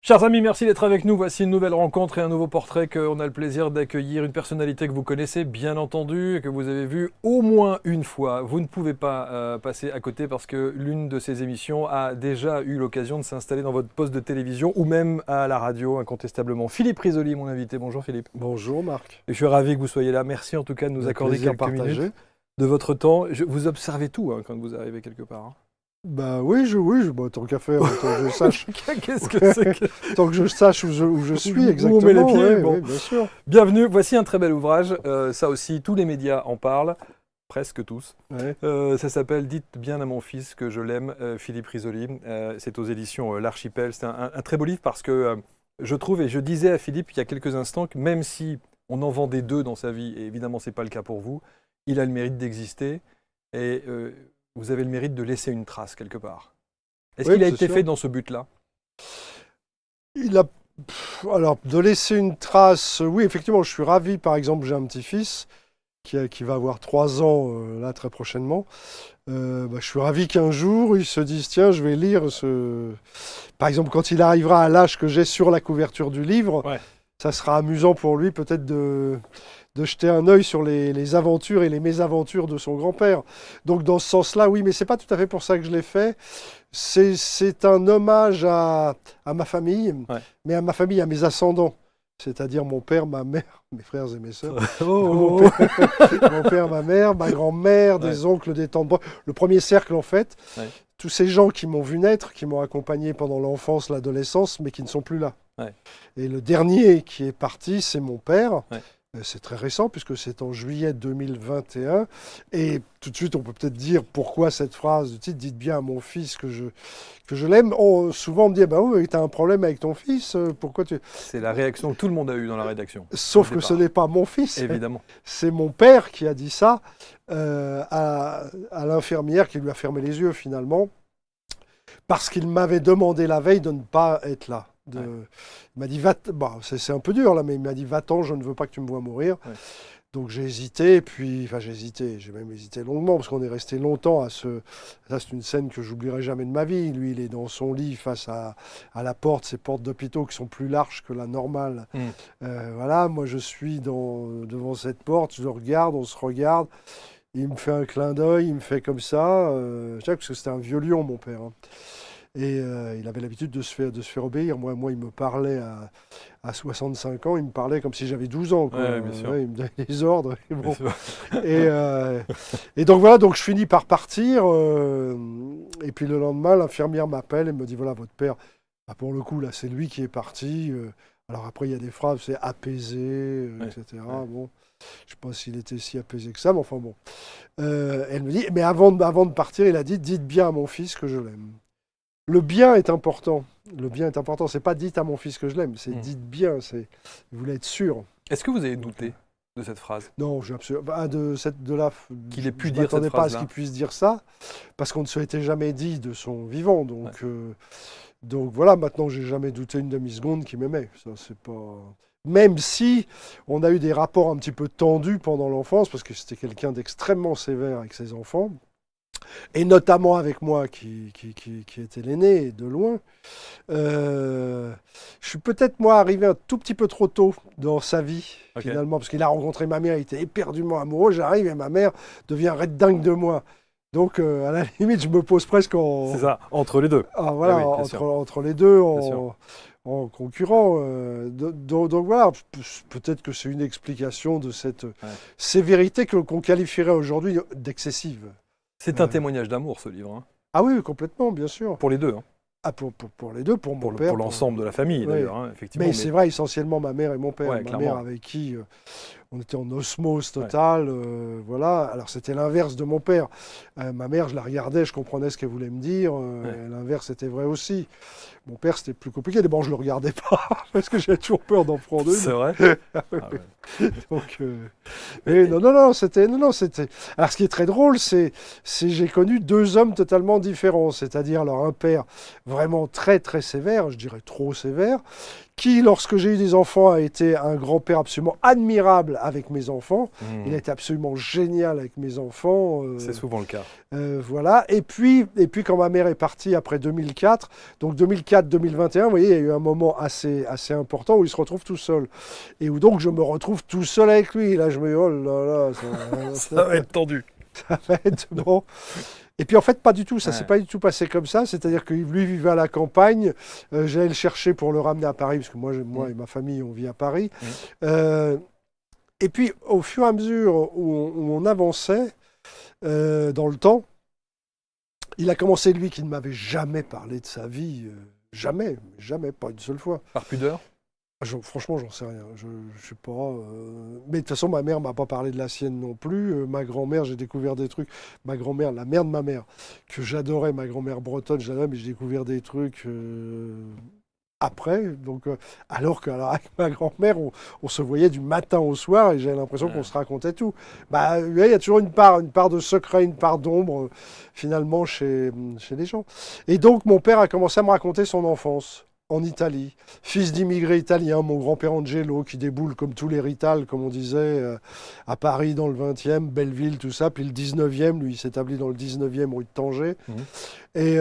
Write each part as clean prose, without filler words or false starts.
Chers amis, merci d'être avec nous. Voici une nouvelle rencontre et un nouveau portrait qu'on a le plaisir d'accueillir. Une personnalité que vous connaissez bien entendu et que vous avez vue au moins une fois. Vous ne pouvez pas passer à côté parce que l'une de ces émissions a déjà eu l'occasion de s'installer dans votre poste de télévision ou même à la radio, incontestablement. Philippe Risoli, mon invité. Bonjour Philippe. Bonjour Marc. Et je suis ravi que vous soyez là. Merci en tout cas de nous accorder quelques minutes de votre temps. Vous observez tout quand vous arrivez quelque part. Bah oui, tant qu'à faire, tant que je sache. Qu'est-ce que c'est que... Tant que je sache où je suis exactement. Où on met les pieds, ouais, bon. Oui, bien sûr. Bienvenue, voici un très bel ouvrage. Ça aussi, tous les médias en parlent, presque tous. Ouais. Ça s'appelle « Dites bien à mon fils que je l'aime », Philippe Risoli. C'est aux éditions L'Archipel. C'est un très beau livre parce que je trouve, et je disais à Philippe il y a quelques instants, que même si on en vendait deux dans sa vie, et évidemment ce n'est pas le cas pour vous, il a le mérite d'exister. Et vous avez le mérite de laisser une trace quelque part. Est-ce qu'il a été fait dans ce but-là ? Alors, de laisser une trace, oui, effectivement, je suis ravi. Par exemple, j'ai un petit-fils qui va avoir 3 ans, là, très prochainement. Je suis ravi qu'un jour, il se dise, tiens, je vais lire ce... Par exemple, quand il arrivera à l'âge que j'ai sur la couverture du livre, ça sera amusant pour lui peut-être de jeter un œil sur les aventures et les mésaventures de son grand-père. Donc dans ce sens-là, oui, mais c'est pas tout à fait pour ça que je l'ai fait. C'est un hommage à ma famille, mais à ma famille, à mes ascendants. C'est-à-dire mon père, ma mère, mes frères et mes sœurs. Mon père, ma mère, ma grand-mère, des oncles, des tantes. Le premier cercle, en fait. Tous ces gens qui m'ont vu naître, qui m'ont accompagné pendant l'enfance, l'adolescence, mais qui ne sont plus là. Et le dernier qui est parti, c'est mon père. C'est très récent puisque c'est en juillet 2021 et tout de suite on peut peut-être dire pourquoi cette phrase de titre « Dites bien à mon fils que je l'aime ». Souvent on me dit « oui, tu as un problème avec ton fils, pourquoi tu… » C'est la réaction que tout le monde a eue dans la rédaction. Sauf que ce n'est pas mon fils. Évidemment. C'est mon père qui a dit ça à l'infirmière qui lui a fermé les yeux finalement parce qu'il m'avait demandé la veille de ne pas être là. Il m'a dit, c'est un peu dur là, mais il m'a dit, va-t'en, je ne veux pas que tu me vois mourir. Donc j'ai hésité, j'ai même hésité longuement, parce qu'on est resté longtemps à ce... Ça, c'est une scène que j'oublierai jamais de ma vie. Lui, il est dans son lit face à la porte, ces portes d'hôpitaux qui sont plus larges que la normale. Voilà, moi je suis devant cette porte, je le regarde, on se regarde. Il me fait un clin d'œil, il me fait comme ça, parce que c'était un vieux lion, mon père. Et il avait l'habitude de se faire obéir. Moi, il me parlait à 65 ans, il me parlait comme si j'avais 12 ans. Bien sûr. Il me donnait des ordres. Et, bon. Et donc voilà, donc je finis par partir. Et puis le lendemain, l'infirmière m'appelle et me dit, voilà, votre père, pour le coup, là, c'est lui qui est parti. Alors après, il y a des phrases, c'est apaisé, etc. Bon. Je ne sais pas s'il était si apaisé que ça, mais enfin bon. Elle me dit, mais avant de partir, il a dit, dites bien à mon fils que je l'aime. Le bien est important. Le bien est important. C'est pas dites à mon fils que je l'aime, c'est dites bien. Vous voulez être sûr. Est-ce que vous avez douté de cette phrase ? Non, j'ai absolument qu'il ait pu je dire cette m'attendais pas à ce phrase-là. qu'il puisse dire ça, parce qu'on ne se l'était jamais dit de son vivant. Donc voilà, maintenant j'ai jamais douté une demi-seconde qu'il m'aimait. Ça c'est pas. Même si on a eu des rapports un petit peu tendus pendant l'enfance, parce que c'était quelqu'un d'extrêmement sévère avec ses enfants. Et notamment avec moi, qui était l'aîné, de loin. Je suis peut-être, moi, arrivé un tout petit peu trop tôt dans sa vie, finalement, parce qu'il a rencontré ma mère, il était éperdument amoureux, j'arrive et ma mère devient red dingue de moi. Donc, à la limite, je me pose presque en... C'est ça, entre les deux. Ah, voilà, entre les deux, en concurrent. Donc voilà, peut-être que c'est une explication de cette sévérité qu'on qualifierait aujourd'hui d'excessive. C'est un témoignage d'amour, ce livre. Ah oui, complètement, bien sûr. Pour les deux. Ah, pour les deux, pour mon père. Pour l'ensemble de la famille, d'ailleurs, effectivement. Mais c'est vrai, essentiellement ma mère et mon père. Ma mère avec qui on était en osmose totale. Voilà. Alors c'était l'inverse de mon père. Ma mère, je la regardais, je comprenais ce qu'elle voulait me dire. L'inverse était vrai aussi. Mon père, c'était plus compliqué. D'abord, je ne le regardais pas, parce que j'ai toujours peur d'en prendre une. C'est vrai. Donc, non, c'était... Alors, ce qui est très drôle, c'est j'ai connu 2 hommes totalement différents. C'est-à-dire, alors, un père vraiment très, très sévère, je dirais trop sévère, qui, lorsque j'ai eu des enfants, a été un grand-père absolument admirable avec mes enfants. Il a été absolument génial avec mes enfants. C'est souvent le cas. Voilà. Et puis, quand ma mère est partie après 2004, donc 2004-2021, vous voyez, il y a eu un moment assez important où il se retrouve tout seul. Et où donc je me retrouve tout seul avec lui. Et là, je me dis, oh là là, ça va être tendu. Ça va être bon. Et puis en fait, pas du tout, ça s'est pas du tout passé comme ça. C'est-à-dire que lui vivait à la campagne, j'allais le chercher pour le ramener à Paris, parce que moi et ma famille, on vit à Paris. Et puis au fur et à mesure où on avançait dans le temps, il a commencé, lui, qui ne m'avait jamais parlé de sa vie, jamais, pas une seule fois. Par pudeur? Franchement, j'en sais rien. Je sais pas. Mais de toute façon, ma mère m'a pas parlé de la sienne non plus. Ma grand-mère, j'ai découvert des trucs. Ma grand-mère, la mère de ma mère, que j'adorais, ma grand-mère bretonne, j'adorais, mais j'ai découvert des trucs après. Donc, alors qu'avec ma grand-mère, on se voyait du matin au soir et j'avais l'impression qu'on se racontait tout. Bah, il y a toujours une part de secret, une part d'ombre, finalement, chez les gens. Et donc, mon père a commencé à me raconter son enfance. En Italie, fils d'immigrés italiens, mon grand-père Angelo qui déboule comme tous les Rital, comme on disait, à Paris dans le 20e, Belleville, tout ça, puis le 19e, lui il s'établit dans le 19e rue de Tanger. Et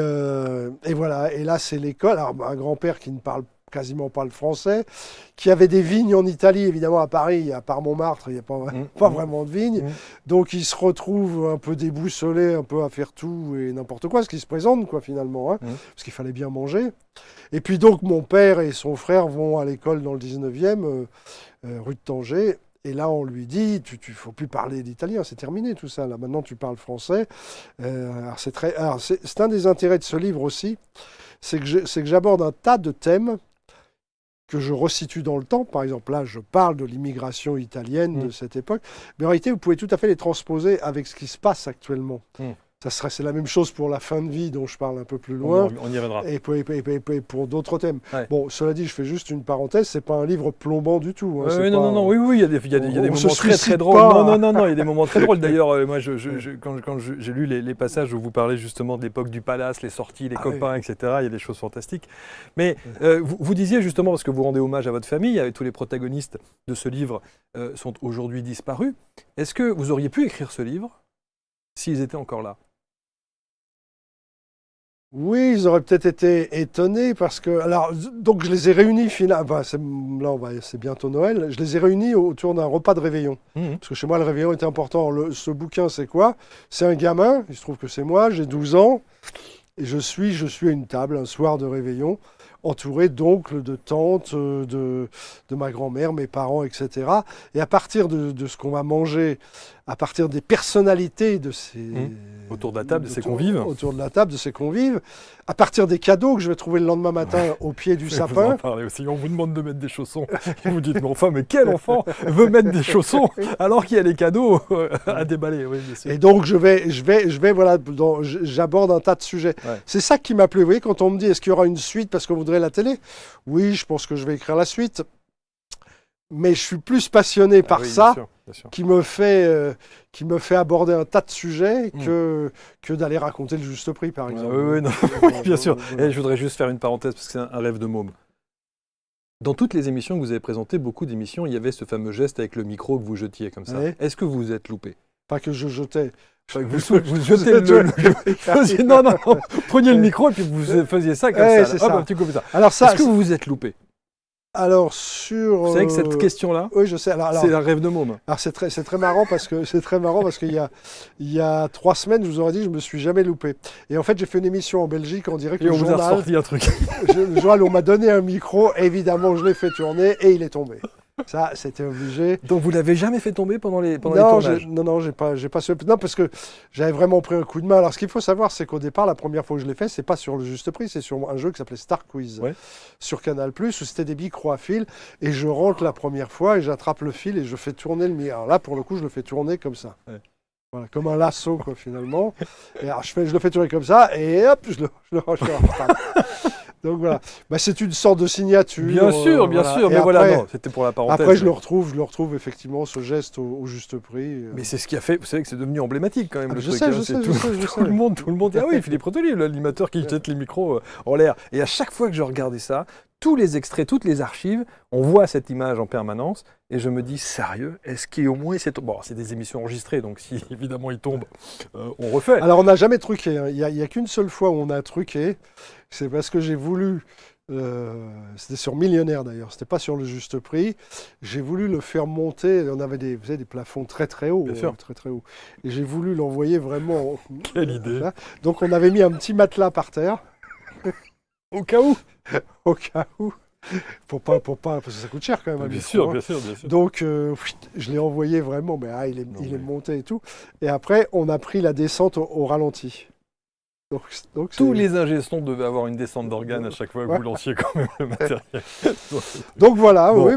voilà, et là c'est l'école. Alors un grand-père qui ne parle quasiment pas le français, qui avait des vignes en Italie, évidemment à Paris, à part Montmartre, il n'y a pas vraiment de vignes. Donc il se retrouve un peu déboussolé, un peu à faire tout et n'importe quoi, ce qui se présente quoi finalement, hein, parce qu'il fallait bien manger. Et puis donc mon père et son frère vont à l'école dans le 19e, rue de Tanger. Et là, on lui dit, tu ne faut plus parler d'italien, c'est terminé tout ça. Là, maintenant, tu parles français. C'est un des intérêts de ce livre aussi, c'est que j'aborde un tas de thèmes que je resitue dans le temps. Par exemple, là, je parle de l'immigration italienne de cette époque. Mais en réalité, vous pouvez tout à fait les transposer avec ce qui se passe actuellement. C'est la même chose pour la fin de vie dont je parle un peu plus loin. On y reviendra. Et pour d'autres thèmes. Bon, cela dit, je fais juste une parenthèse, c'est pas un livre plombant du tout. Hein, oui, il y a des moments très drôles. Non, il y a des moments très drôles. D'ailleurs, moi, quand j'ai lu les passages où vous parlez justement de l'époque du palace, les sorties, les copains, etc., il y a des choses fantastiques. Mais vous disiez justement, parce que vous rendez hommage à votre famille, avec tous les protagonistes de ce livre sont aujourd'hui disparus. Est-ce que vous auriez pu écrire ce livre s'ils étaient encore là? Oui, ils auraient peut-être été étonnés parce que... Alors, donc je les ai réunis, c'est bientôt Noël, je les ai réunis autour d'un repas de réveillon. Parce que chez moi, le réveillon était important. Ce bouquin, c'est quoi? C'est un gamin, il se trouve que c'est moi, j'ai 12 ans, et je suis à une table, un soir de réveillon, entouré d'oncles, de tantes, de ma grand-mère, mes parents, etc. Et à partir de ce qu'on va manger, à partir des personnalités de ces... Autour de la table de ces convives. Autour de la table de ces convives. À partir des cadeaux que je vais trouver le lendemain matin au pied du sapin. Vous en parlez aussi. On vous demande de mettre des chaussons. Et vous dites, mais quel enfant veut mettre des chaussons alors qu'il y a les cadeaux à déballer? Oui, bien sûr. Et donc, j'aborde un tas de sujets. C'est ça qui m'a plu. Vous voyez, quand on me dit, est-ce qu'il y aura une suite parce qu'on voudrait la télé? Oui, je pense que je vais écrire la suite. Mais je suis plus passionné par ça, bien sûr. Qui me fait aborder un tas de sujets que d'aller raconter le juste prix, par exemple. Oui, bien sûr. Et je voudrais juste faire une parenthèse, parce que c'est un rêve de môme. Dans toutes les émissions que vous avez présentées, beaucoup d'émissions, il y avait ce fameux geste avec le micro que vous jetiez comme ça. Est-ce que vous vous êtes loupé? Pas que je jetais. Vous jetez le... Non, preniez le micro et puis vous faisiez ça comme ça. C'est ça. Un petit coup comme ça. Alors ça, est-ce que vous vous êtes loupé? Alors Vous savez que cette question-là, oui, je sais. C'est un rêve de môme. Alors c'est très marrant parce qu'il y a 3 semaines, je vous aurais dit, je me suis jamais loupé. Et en fait, j'ai fait une émission en Belgique en direct. Et on vous a ressorti un truc. Le journal, on m'a donné un micro, évidemment, je l'ai fait tourner et il est tombé. Ça, c'était obligé. Donc vous l'avez jamais fait tomber pendant les tournages? Non, j'ai pas non, parce que j'avais vraiment pris un coup de main. Alors ce qu'il faut savoir, c'est qu'au départ, la première fois que je l'ai fait, c'est pas sur le juste prix, c'est sur un jeu qui s'appelait Star Quiz sur Canal+, où c'était des micros à fil, et je rentre la première fois et j'attrape le fil et je fais tourner le micro. Alors là, pour le coup, je le fais tourner comme ça. Voilà, comme un lasso, quoi, finalement. Et alors, je le fais tourner comme ça, et hop, je le rattrape. Donc voilà, c'est une sorte de signature. Bien sûr, mais après, voilà, c'était pour la parenthèse. Après, je le retrouve effectivement, ce geste au juste prix. Mais c'est ce qui a fait, vous savez que c'est devenu emblématique quand même. Je sais. Tout le monde dit, ah oui, Philippe Rotoli, l'animateur qui jette les micros en l'air. Et à chaque fois que je regardais ça, tous les extraits, toutes les archives, on voit cette image en permanence, et je me dis, sérieux, est-ce qu'au moins c'est... Bon, c'est des émissions enregistrées, donc si évidemment il tombe, on refait. Alors, on n'a jamais truqué, hein. Il y a qu'une seule fois où on a truqué, c'est parce que j'ai voulu... c'était sur Millionnaire d'ailleurs, c'était pas sur Le Juste Prix. J'ai voulu le faire monter. On avait vous savez, des plafonds très très hauts, Bien sûr. très très hauts. Et j'ai voulu l'envoyer vraiment. Quelle idée. Là. Donc on avait mis un petit matelas par terre, Au cas où. au cas où, pour pas, parce que ça coûte cher quand même. un Bien micro, sûr, hein. bien sûr, bien sûr. Donc je l'ai envoyé vraiment, mais il est monté et tout. Et après, on a pris la descente au ralenti. Donc Tous les ingé sons devaient avoir une descente d'organes à chaque fois que vous lanciez quand même le matériel. Donc voilà, Bon.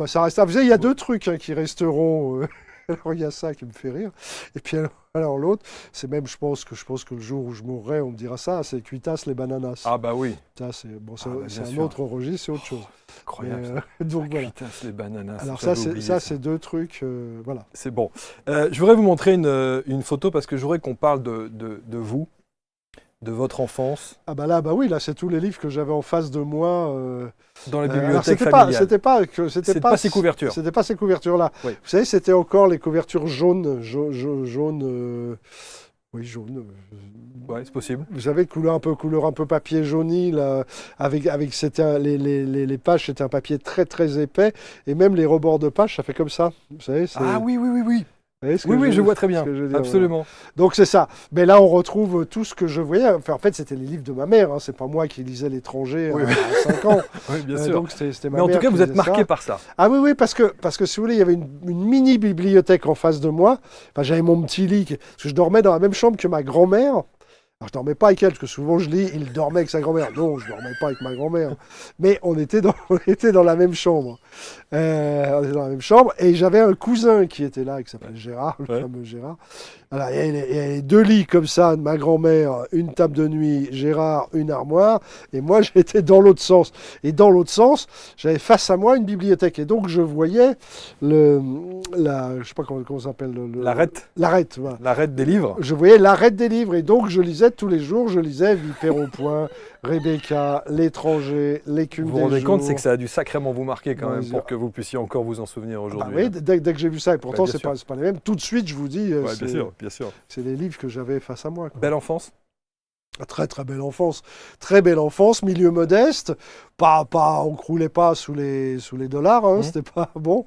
ça reste. Vous savez, il y a deux trucs hein, qui resteront. Alors il y a ça qui me fait rire. Et puis alors l'autre, c'est même, je pense que le jour où je mourrai, on me dira ça, c'est cuitas les bananas. Ah bah oui. Ça, c'est bien un sûr. autre registre, c'est autre chose. Incroyable. Mais, ça. donc voilà. Putain, c'est les bananas. Alors j'avais ça, oublié c'est deux trucs, voilà. C'est bon. Je voudrais vous montrer une photo parce que je voudrais qu'on parle de vous, de votre enfance, Ah bah là, oui, là, c'est tous les livres que j'avais en face de moi. dans la Alors, bibliothèque c'était familiale. c'était pas ces couvertures. C'était pas ces couvertures-là. Oui. Vous savez, c'était encore les couvertures jaunes, oui, jaune. Ouais, c'est possible. Vous savez, couleur un peu papier jauni, là, avec c'était les pages, c'était un papier très très épais, et même les rebords de pages, ça fait comme ça. Vous savez, Ah oui, oui, oui, oui. vous voyez ce que Oui, oui, je vois très ce bien. que je veux dire, Absolument. voilà. Donc c'est ça. Mais là, on retrouve tout ce que je voyais. Enfin, en fait, c'était les livres de ma mère. Hein. C'est pas moi qui lisais L'étranger Oui, à 5 ans. Oui, bien sûr. Donc c'était ma Mais en mère tout cas, qui vous êtes lisait ça. marqué par ça. Ah oui, parce que si vous voulez, il y avait une mini bibliothèque en face de moi. Enfin, j'avais mon petit lit, parce que je dormais dans la même chambre que ma grand-mère. Alors, je dormais pas avec elle, parce que souvent je lis, il dormait avec sa grand-mère. Non, je dormais pas avec ma grand-mère. Mais on était dans la même chambre. On était dans la même chambre. Et j'avais un cousin qui était là, qui s'appelle Gérard, le fameux Gérard. Alors, il y avait deux lits comme ça, de ma grand-mère, une table de nuit, Gérard, une armoire. Et moi, j'étais dans l'autre sens. Et dans l'autre sens, j'avais face à moi une bibliothèque. Et donc, je voyais je sais pas comment ça s'appelle. L'arête. L'arête, voilà. L'arête des livres. Je voyais l'arête des livres. Et donc, je lisais tous les jours. Je lisais Vipère au point, Rebecca, L'étranger, L'écume Vous des vous rendez compte, jours. c'est que ça a dû sacrément vous marquer quand Ouais, même pour que vous puissiez encore vous en souvenir Ah bah aujourd'hui. oui, dès que j'ai vu ça, et pourtant, bien c'est sûr. pas les mêmes. Tout de suite, je vous dis, Ouais, bien sûr, bien sûr. c'est les livres que j'avais face à moi, quoi. Belle enfance. Très très belle enfance, très belle enfance, milieu modeste, on croulait pas sous les dollars, hein, c'était pas bon,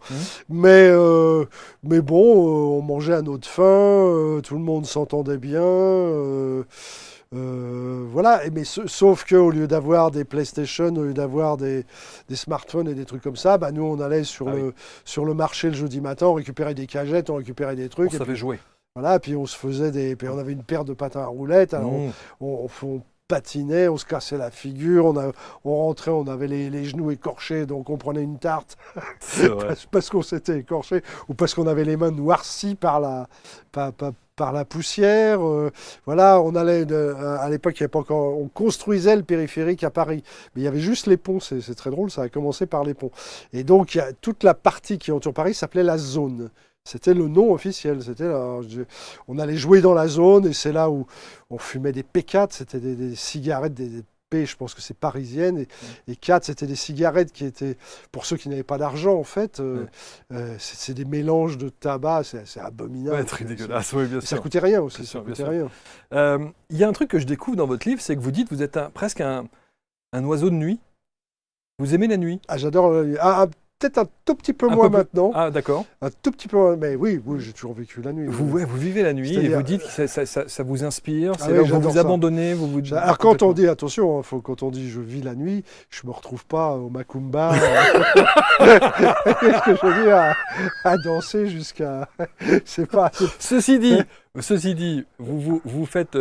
mais bon, on mangeait à notre faim, tout le monde s'entendait bien, voilà. Mais sauf que au lieu d'avoir des PlayStation, au lieu d'avoir des smartphones et des trucs comme ça, bah nous on allait sur le marché le jeudi matin, on récupérait des cagettes, on récupérait des trucs, On savait jouer. voilà, puis on se faisait puis on avait une paire de patins à roulettes, alors on patinait, on se cassait la figure, on rentrait, on avait les genoux écorchés, donc on prenait une tarte C'est vrai. parce qu'on s'était écorché ou parce qu'on avait les mains noircies par la poussière. Voilà, on allait à l'époque, il y avait pas encore, on construisait le périphérique à Paris, mais il y avait juste les ponts. C'est très drôle, ça a commencé par les ponts. Et donc toute la partie qui entoure Paris s'appelait la zone. C'était le nom officiel. On allait jouer dans la zone et c'est là où on fumait des P4, c'était des cigarettes, des P, je pense que c'est parisienne, et 4, c'était des cigarettes qui étaient, pour ceux qui n'avaient pas d'argent en fait, c'est des mélanges de tabac, c'est abominable. Ouais, très dégueulasse, oui, bien sûr. Ça coûtait rien aussi, Bien ça sûr, bien coûtait sûr. rien. Il y a un truc que je découvre dans votre livre, c'est que vous dites que vous êtes presque un oiseau de nuit. Vous aimez la nuit. Ah, j'adore. Peut-être un tout petit peu Un moins peu plus- maintenant. Ah, d'accord. Un tout petit peu moins, mais oui, j'ai toujours vécu la nuit. Vous vivez la nuit et C'est-à-dire- vous dites que ça vous inspire, Ah c'est oui, là où vous j'adore vous ça. abandonnez, vous Alors quand on dit, attention, quand on dit je vis la nuit, je me retrouve pas au Macumba, qu'est-ce que je veux dire, à danser jusqu'à... C'est pas... Ceci dit, vous faites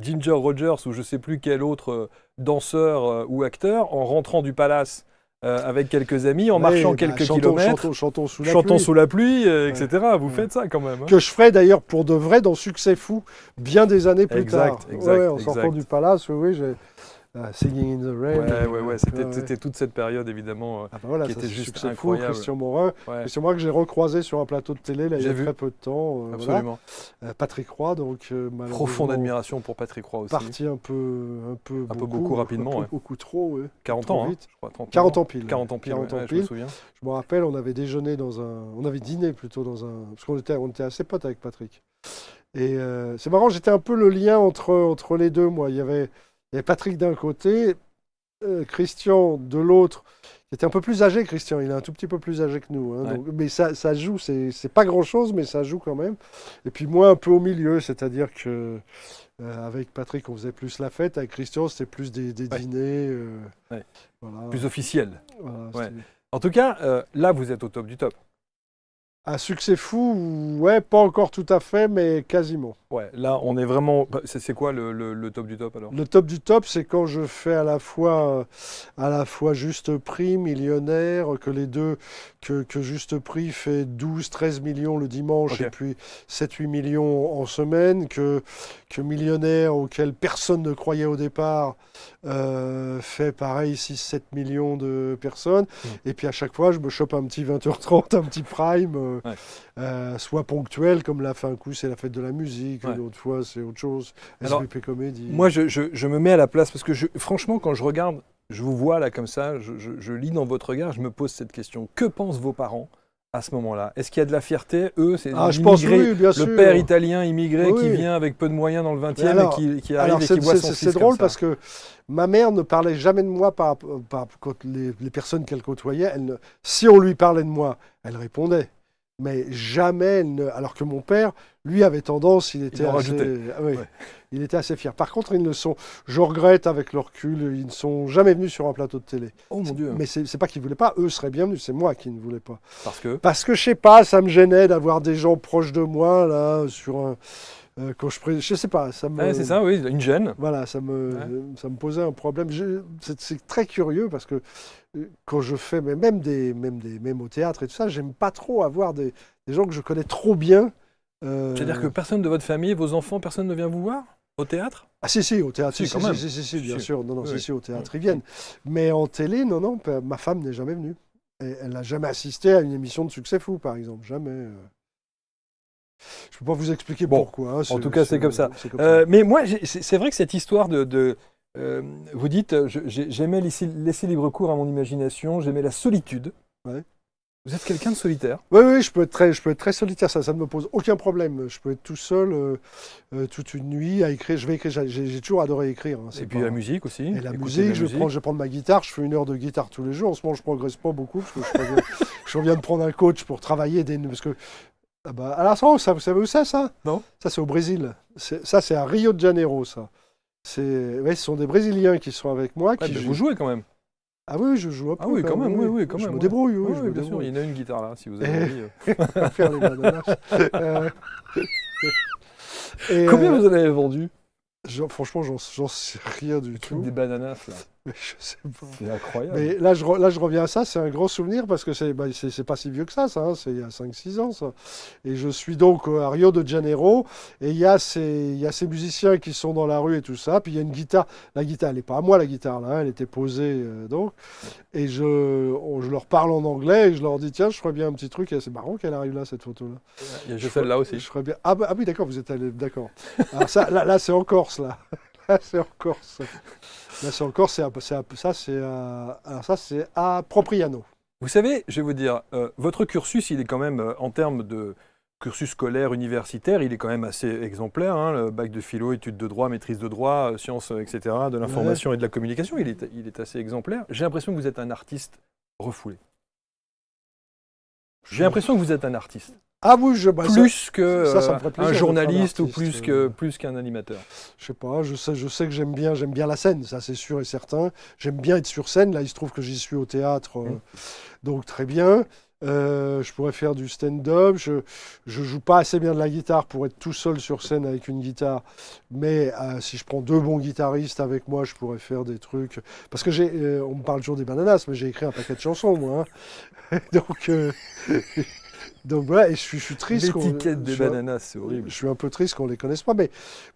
Ginger Rogers ou je sais plus quel autre danseur ou acteur en rentrant du palace avec quelques amis, en marchant quelques kilomètres, Chantons sous la chantons pluie. sous la pluie, etc. Vous faites ça quand même. Hein. Que je ferai d'ailleurs pour de vrai dans Succès Fou, bien des années plus Exact, tard. exact, En sortant exact. du palace, oui, Singing in the Rain. Ouais, c'était toute cette période, évidemment, Voilà, qui ça, était c'est juste succès fou, incroyable. Christian Morin. Ouais, Christian Morin que j'ai recroisé sur un plateau de télé là, il y J'ai a vu. très peu de temps. Voilà. Absolument. Patrick Roy, donc malheureusement, Profonde admiration pour Patrick Roy aussi. parti un peu beaucoup rapidement, ouais. beaucoup trop, ouais. 40 trop ans, vite. je crois, 30 40 ans pile. 40 ans pile, 40 ans ouais, je pile. me souviens. Je me rappelle, on avait dîné plutôt dans un, parce on était assez potes avec Patrick. Et c'est marrant, j'étais un peu le lien entre les deux, moi. Il y avait Patrick d'un côté, Christian de l'autre, qui était un peu plus âgé, Christian. Il est un tout petit peu plus âgé que nous. Hein, Ouais. donc, mais ça joue, c'est pas grand-chose, mais ça joue quand même. Et puis moi, un peu au milieu, c'est-à-dire que avec Patrick, on faisait plus la fête. Avec Christian, c'était plus des dîners. Ouais. Voilà. Plus officiel. Voilà, Ouais. c'était- En tout cas, là, vous êtes au top du top. Un succès fou, ouais, pas encore tout à fait, mais quasiment. Ouais, là, on est vraiment. C'est quoi le top du top alors? Le top du top, c'est quand je fais à la fois Juste Prix, Millionnaire, que les deux, que Juste Prix fait 12-13 millions le dimanche Ok. et puis 7-8 millions en semaine, que Millionnaire, auquel personne ne croyait au départ, fait pareil 6-7 millions de personnes. Et puis à chaque fois, je me chope un petit 20h30, un petit prime, soit ponctuel, comme là, fait un coup, c'est la fête de la musique, Ouais. l'autre fois, c'est autre chose, Alors, SVP Comédie. Moi, je me mets à la place parce que franchement, quand je regarde, je vous vois là comme ça, je lis dans votre regard, je me pose cette question. Que pensent vos parents à ce moment-là? Est-ce qu'il y a de la fierté? Eux, c'est Je pense l'immigré, oui, bien sûr. le père italien immigré qui Oui. vient avec peu de moyens dans le 20e alors- et qui arrive Alors et qui voit son fils c'est comme drôle ça. parce que ma mère ne parlait jamais de moi par quand les personnes qu'elle côtoyait. Si on lui parlait de moi, elle répondait. Mais jamais, alors que mon père, lui, avait tendance, il était en assez, rajoutait. oui, Ouais. il était assez fier. Par contre, ils ne sont, je regrette avec le recul, ils ne sont jamais venus sur un plateau de télé. Oh mon Dieu. Mais c'est pas qu'ils voulaient pas, eux seraient bien venus, c'est moi qui ne voulais pas. Parce que. Parce que je sais pas, ça me gênait d'avoir des gens proches de moi là sur un, quand je sais pas, ça me. Ouais, c'est ça, oui, une gêne. Voilà, ça me posait un problème. C'est très curieux parce que quand je fais, mais même au théâtre et tout ça, j'aime pas trop avoir des gens que je connais trop bien. C'est-à-dire que personne de votre famille, vos enfants, personne ne vient vous voir au théâtre? Ah si, au théâtre, Si, quand même. bien Si. sûr. Non, Oui. si, au théâtre, ils viennent. Mais en télé, non, ma femme n'est jamais venue. Et elle n'a jamais assisté à une émission de Succès Fou, par exemple. Jamais. Je peux pas vous expliquer Bon, pourquoi. Hein, en tout cas, c'est comme ça. c'est comme ça. Mais moi, c'est vrai que cette histoire vous dites, j'aimais laisser libre cours à mon imagination, j'aimais la solitude. Ouais. Vous êtes quelqu'un de solitaire? Oui, je peux être très solitaire, ça ne me pose aucun problème. Je peux être tout seul toute une nuit à écrire. Je vais écrire, j'ai toujours adoré écrire. Hein, Et puis la musique aussi. Et la écouter musique, de la je vais prendre ma guitare, je fais 1 heure de guitare tous les jours. En ce moment, je progresse pas beaucoup parce que je reviens de prendre un coach pour travailler. Parce que, alors ça, vous savez où c'est ça? Non. Ça, c'est au Brésil. Ça, c'est à Rio de Janeiro, ça. Ce sont des Brésiliens qui sont avec moi. Ouais, vous jouez quand même. Ah oui, je joue un peu. Ah oui, quand même, oui, quand Je même. me débrouille, oui, Oui, je me bien sûr, débrouille. il y en a une guitare là, si vous avez envie. Faire les bananas. Combien vous en avez vendu? Franchement, j'en sais rien du tout. Des bananas là. Mais je sais pas. C'est incroyable. Mais là, je reviens à ça, c'est un grand souvenir parce que c'est pas si vieux que ça, hein, c'est il y a 5-6 ans, ça. Et je suis donc à Rio de Janeiro, et il y a ces musiciens qui sont dans la rue et tout ça, puis il y a une guitare. La guitare, elle n'est pas à moi, la guitare, là, hein, elle était posée, donc. Et je leur parle en anglais, et je leur dis, tiens, je ferais bien un petit truc, et c'est marrant qu'elle arrive là, cette photo-là. Il y a celle-là aussi. Je ferais bien... Ah oui, d'accord, vous êtes allé, d'accord. Alors ça, là c'est en Corse, là. Là, c'est en Corse. Là, c'est en Corse, ça, c'est à Propriano. Vous savez, je vais vous dire, votre cursus, il est quand même, en termes de cursus scolaire, universitaire, il est quand même assez exemplaire. Hein, le bac de philo, études de droit, maîtrise de droit, sciences, etc., de l'information et de la communication, il est assez exemplaire. J'ai l'impression que vous êtes un artiste refoulé. J'ai l'impression que vous êtes un artiste. Ah oui, Plus que ça me ferait plaisir un d'être journaliste un ou artiste, plus qu'un animateur. je sais pas, je sais que j'aime bien la scène, ça c'est sûr et certain. J'aime bien être sur scène, là il se trouve que j'y suis au théâtre, donc très bien. Je pourrais faire du stand-up, je joue pas assez bien de la guitare pour être tout seul sur scène avec une guitare, mais si je prends 2 bons guitaristes avec moi, je pourrais faire des trucs. Parce que on me parle toujours des bananas, mais j'ai écrit un paquet de chansons, moi. Hein. Donc, Donc voilà, et je suis triste L'étiquette des je suis un- bananas, c'est horrible. je suis un peu triste qu'on ne les connaisse pas,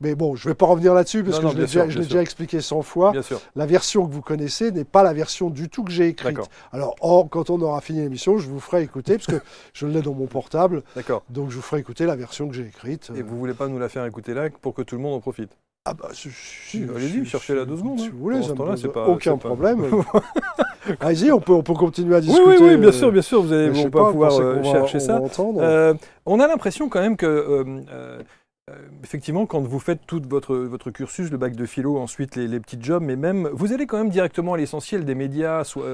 mais bon, je ne vais pas revenir là-dessus parce Non, que non, bien sûr, je l'ai bien déjà expliqué 100 fois. Bien sûr, La version que vous connaissez n'est pas la version du tout que j'ai écrite. d'accord, Alors, quand on aura fini l'émission, je vous ferai écouter, parce que je l'ai dans mon portable, d'accord. donc je vous ferai écouter la version que j'ai écrite. Et vous voulez pas nous la faire écouter là pour que tout le monde en profite? Ah bah, Allez-y, cherchez-la 2 secondes. Si hein. vous voulez, Pendant ça ce temps-là, me c'est pose pas- aucun c'est pas- problème. Allez-y, on peut continuer à Oui, discuter. oui, oui, bien sûr, bien sûr, vous allez, je sais on va pas, pouvoir pensez qu'on va- chercher on ça. va entendre. On a l'impression quand même que, effectivement, quand vous faites tout votre cursus, le bac de philo, ensuite les petits jobs, mais même, vous allez quand même directement à l'essentiel des médias, soit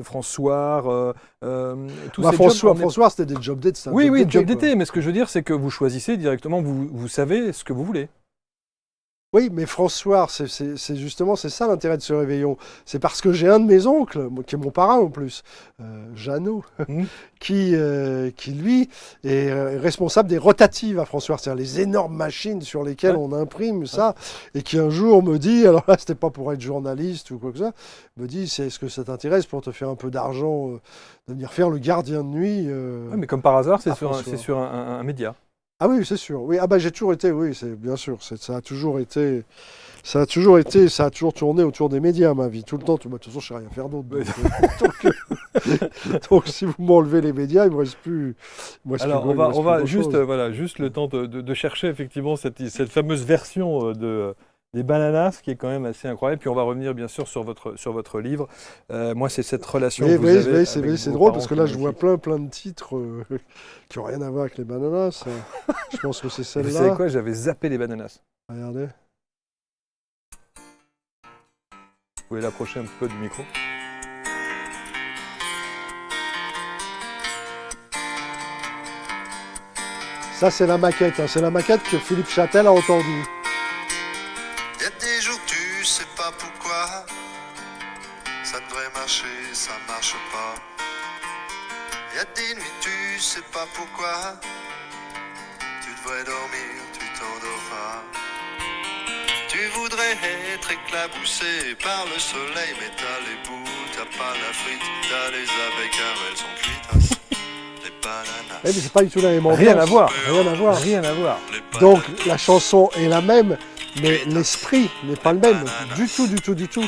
François, tous ces jobs. François, c'était des job dates. c'était un Oui, oui, job quoi. d'été, mais ce que je veux dire, c'est que vous choisissez directement, vous savez ce que vous voulez. Oui, mais François, c'est justement c'est ça l'intérêt de ce réveillon. C'est parce que j'ai un de mes oncles, qui est mon parrain en plus, Jeannot, Mhm. qui lui est responsable des rotatives à François, c'est-à-dire les énormes machines sur lesquelles Ouais. on imprime ça, et qui un jour me dit, alors là c'était pas pour être journaliste ou quoi que ça, me dit est-ce que ça t'intéresse pour te faire un peu d'argent, de venir faire le gardien de nuit Ouais, mais comme par hasard, c'est à sur, François. c'est sur un média. Ah oui, c'est sûr. Oui, ah bah j'ai toujours été, oui, c'est bien sûr. Ça a toujours été, ça a toujours tourné autour des médias ma vie, tout le temps. Bah, de toute façon, je sais rien faire d'autre. Donc, si vous m'enlevez les médias, il me reste plus. Alors, on va juste, voilà, juste le temps de chercher effectivement cette fameuse version des bananas, qui est quand même assez incroyable. Puis on va revenir bien sûr sur votre livre. Moi, c'est cette relation que vous avez avec c'est vos drôle parents parce que qui là, est je vois magnifique. plein de titres qui n'ont rien à voir avec les bananas. Je pense que c'est Vous savez celle-là. quoi? J'avais zappé les bananas. Regardez. Vous pouvez l'approcher un petit peu du micro. Ça, c'est la maquette. Hein. C'est la maquette que Philippe Châtel a entendue. Y a des jours tu sais pas pourquoi ça devrait marcher, ça marche pas. Y a des nuits tu sais pas pourquoi tu devrais dormir, tu t'endors pas. Tu voudrais être éclaboussé par le soleil, mais t'as les boules, t'as pas la frite, t'as les abeilles car elles sont cuites. Les bananas. Mais c'est pas du tout la même ambiance. Rien à voir. Rien à voir. Rien à voir. Les bananas. Donc la chanson est la même, mais l'esprit n'est pas le même. Du tout, du tout, du tout.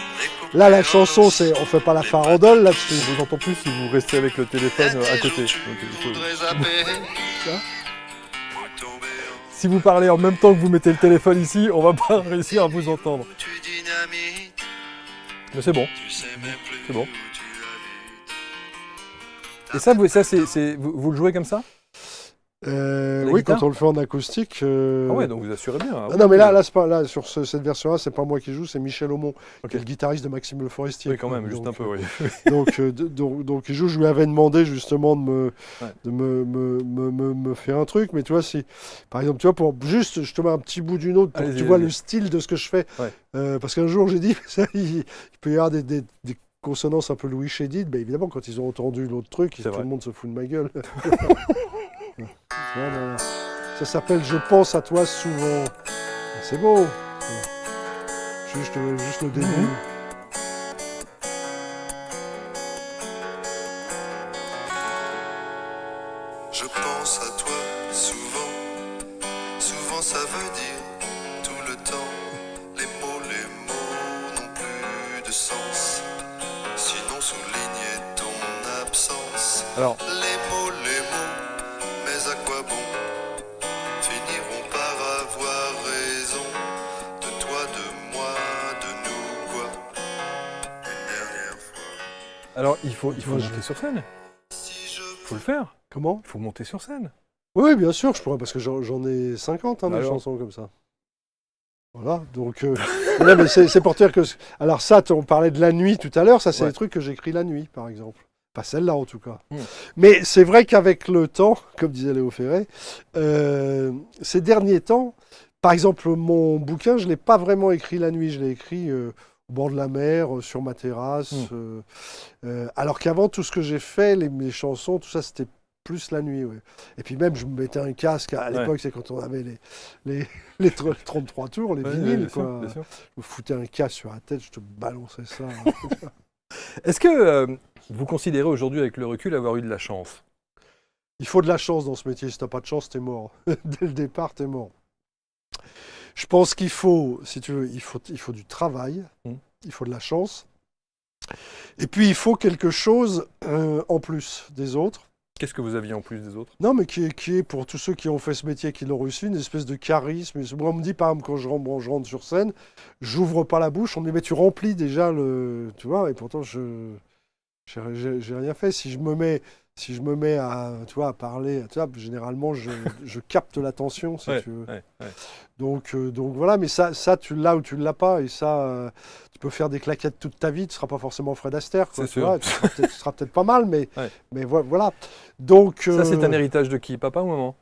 Là, la chanson, c'est on fait pas la farandole Je là-dessus. vous entends plus si vous restez avec le Y a téléphone des à jours côté. tu Donc, il faut- voudrais zapper. Hein Ou tomber en Si vous parlez en même temps que vous mettez le téléphone ici, on va pas réussir à vous entendre. tu dynamites, Mais c'est bon. tu sais même plus C'est bon. où tu habites. Et ça, vous le jouez comme ça? La Oui, guitare quand on le fait en acoustique. Ah ouais, donc vous assurez bien. Ah non, mais là, c'est pas, là sur cette version-là, c'est pas moi qui joue, c'est Michel Aumont, Ok. qui est le guitariste de Maxime Le Forestier. Oui, quand même, juste Donc, un peu, oui. donc il joue. Je lui avais demandé justement Ouais. de me faire un truc, mais tu vois, si, par exemple, tu vois, pour juste, je te mets un petit bout d'une autre pour que Allez-y, tu vois allez-y. le style de ce que je fais. Ouais. Parce qu'un jour, j'ai dit, ça, il peut y avoir des consonances un peu Louis Chédid, mais évidemment, quand ils ont entendu l'autre truc, C'est tout vrai. le monde se fout de ma gueule. Voilà. Ça s'appelle Je pense à toi souvent. C'est beau. Juste le début. Mhm. Je pense à toi souvent, souvent ça veut dire tout le temps. Les mots n'ont plus de sens, sinon souligner ton absence. Alors, Les mots, mais à quoi bon? Finiront par avoir raison, de toi, de moi, de nous, quoi. Une dernière fois. alors il faut Moi, monter sur scène. Si je Il faut le faire. Comment? Il faut monter sur scène. Oui, bien sûr, je pourrais, parce que j'en ai 50 hein, des Alors. chansons comme ça. Voilà, donc... non, mais c'est pour dire que... Alors ça, on parlait de la nuit tout à l'heure, ça c'est Ouais. des trucs que j'écris la nuit, par exemple. Pas celle-là, en tout cas. Mm. Mais c'est vrai qu'avec le temps, comme disait Léo Ferré, ces derniers temps, par exemple, mon bouquin, je ne l'ai pas vraiment écrit la nuit, je l'ai écrit au bord de la mer, sur ma terrasse. Alors qu'avant, tout ce que j'ai fait, mes chansons, tout ça, c'était plus la nuit. Ouais. Et puis même, je me mettais un casque. À l'époque, c'est quand on avait les 33 tours, les Ouais, vinyles. bien sûr, Quoi. bien sûr. Je me foutais un casque sur la tête, je te balançais ça. Est-ce que vous considérez aujourd'hui, avec le recul, avoir eu de la chance? Il faut de la chance dans ce métier. Si tu n'as pas de chance, tu es mort. Dès le départ, tu es mort. Je pense qu'il faut, si tu veux, il faut du travail, il faut de la chance. Et puis, il faut quelque chose en plus des autres. Qu'est-ce que vous aviez en plus des autres? Non, mais qui est, pour tous ceux qui ont fait ce métier, qui l'ont reçu, une espèce de charisme. Moi, on me dit, par exemple, quand je rentre sur scène, j'ouvre pas la bouche, on me dit, mais tu remplis déjà le... Tu vois, et pourtant, j'ai rien fait. Si je me mets à, tu vois, à parler, tu vois, généralement, je capte l'attention, si tu veux. Ouais. Donc voilà, mais ça tu l'as ou tu ne l'as pas, et ça, tu peux faire des claquettes toute ta vie, tu ne seras pas forcément Fred Astaire, quoi, C'est sûr. vois, tu seras peut-être pas mal, mais, Ouais. mais voilà. Donc, Ça, c'est un héritage de qui? Papa ou maman?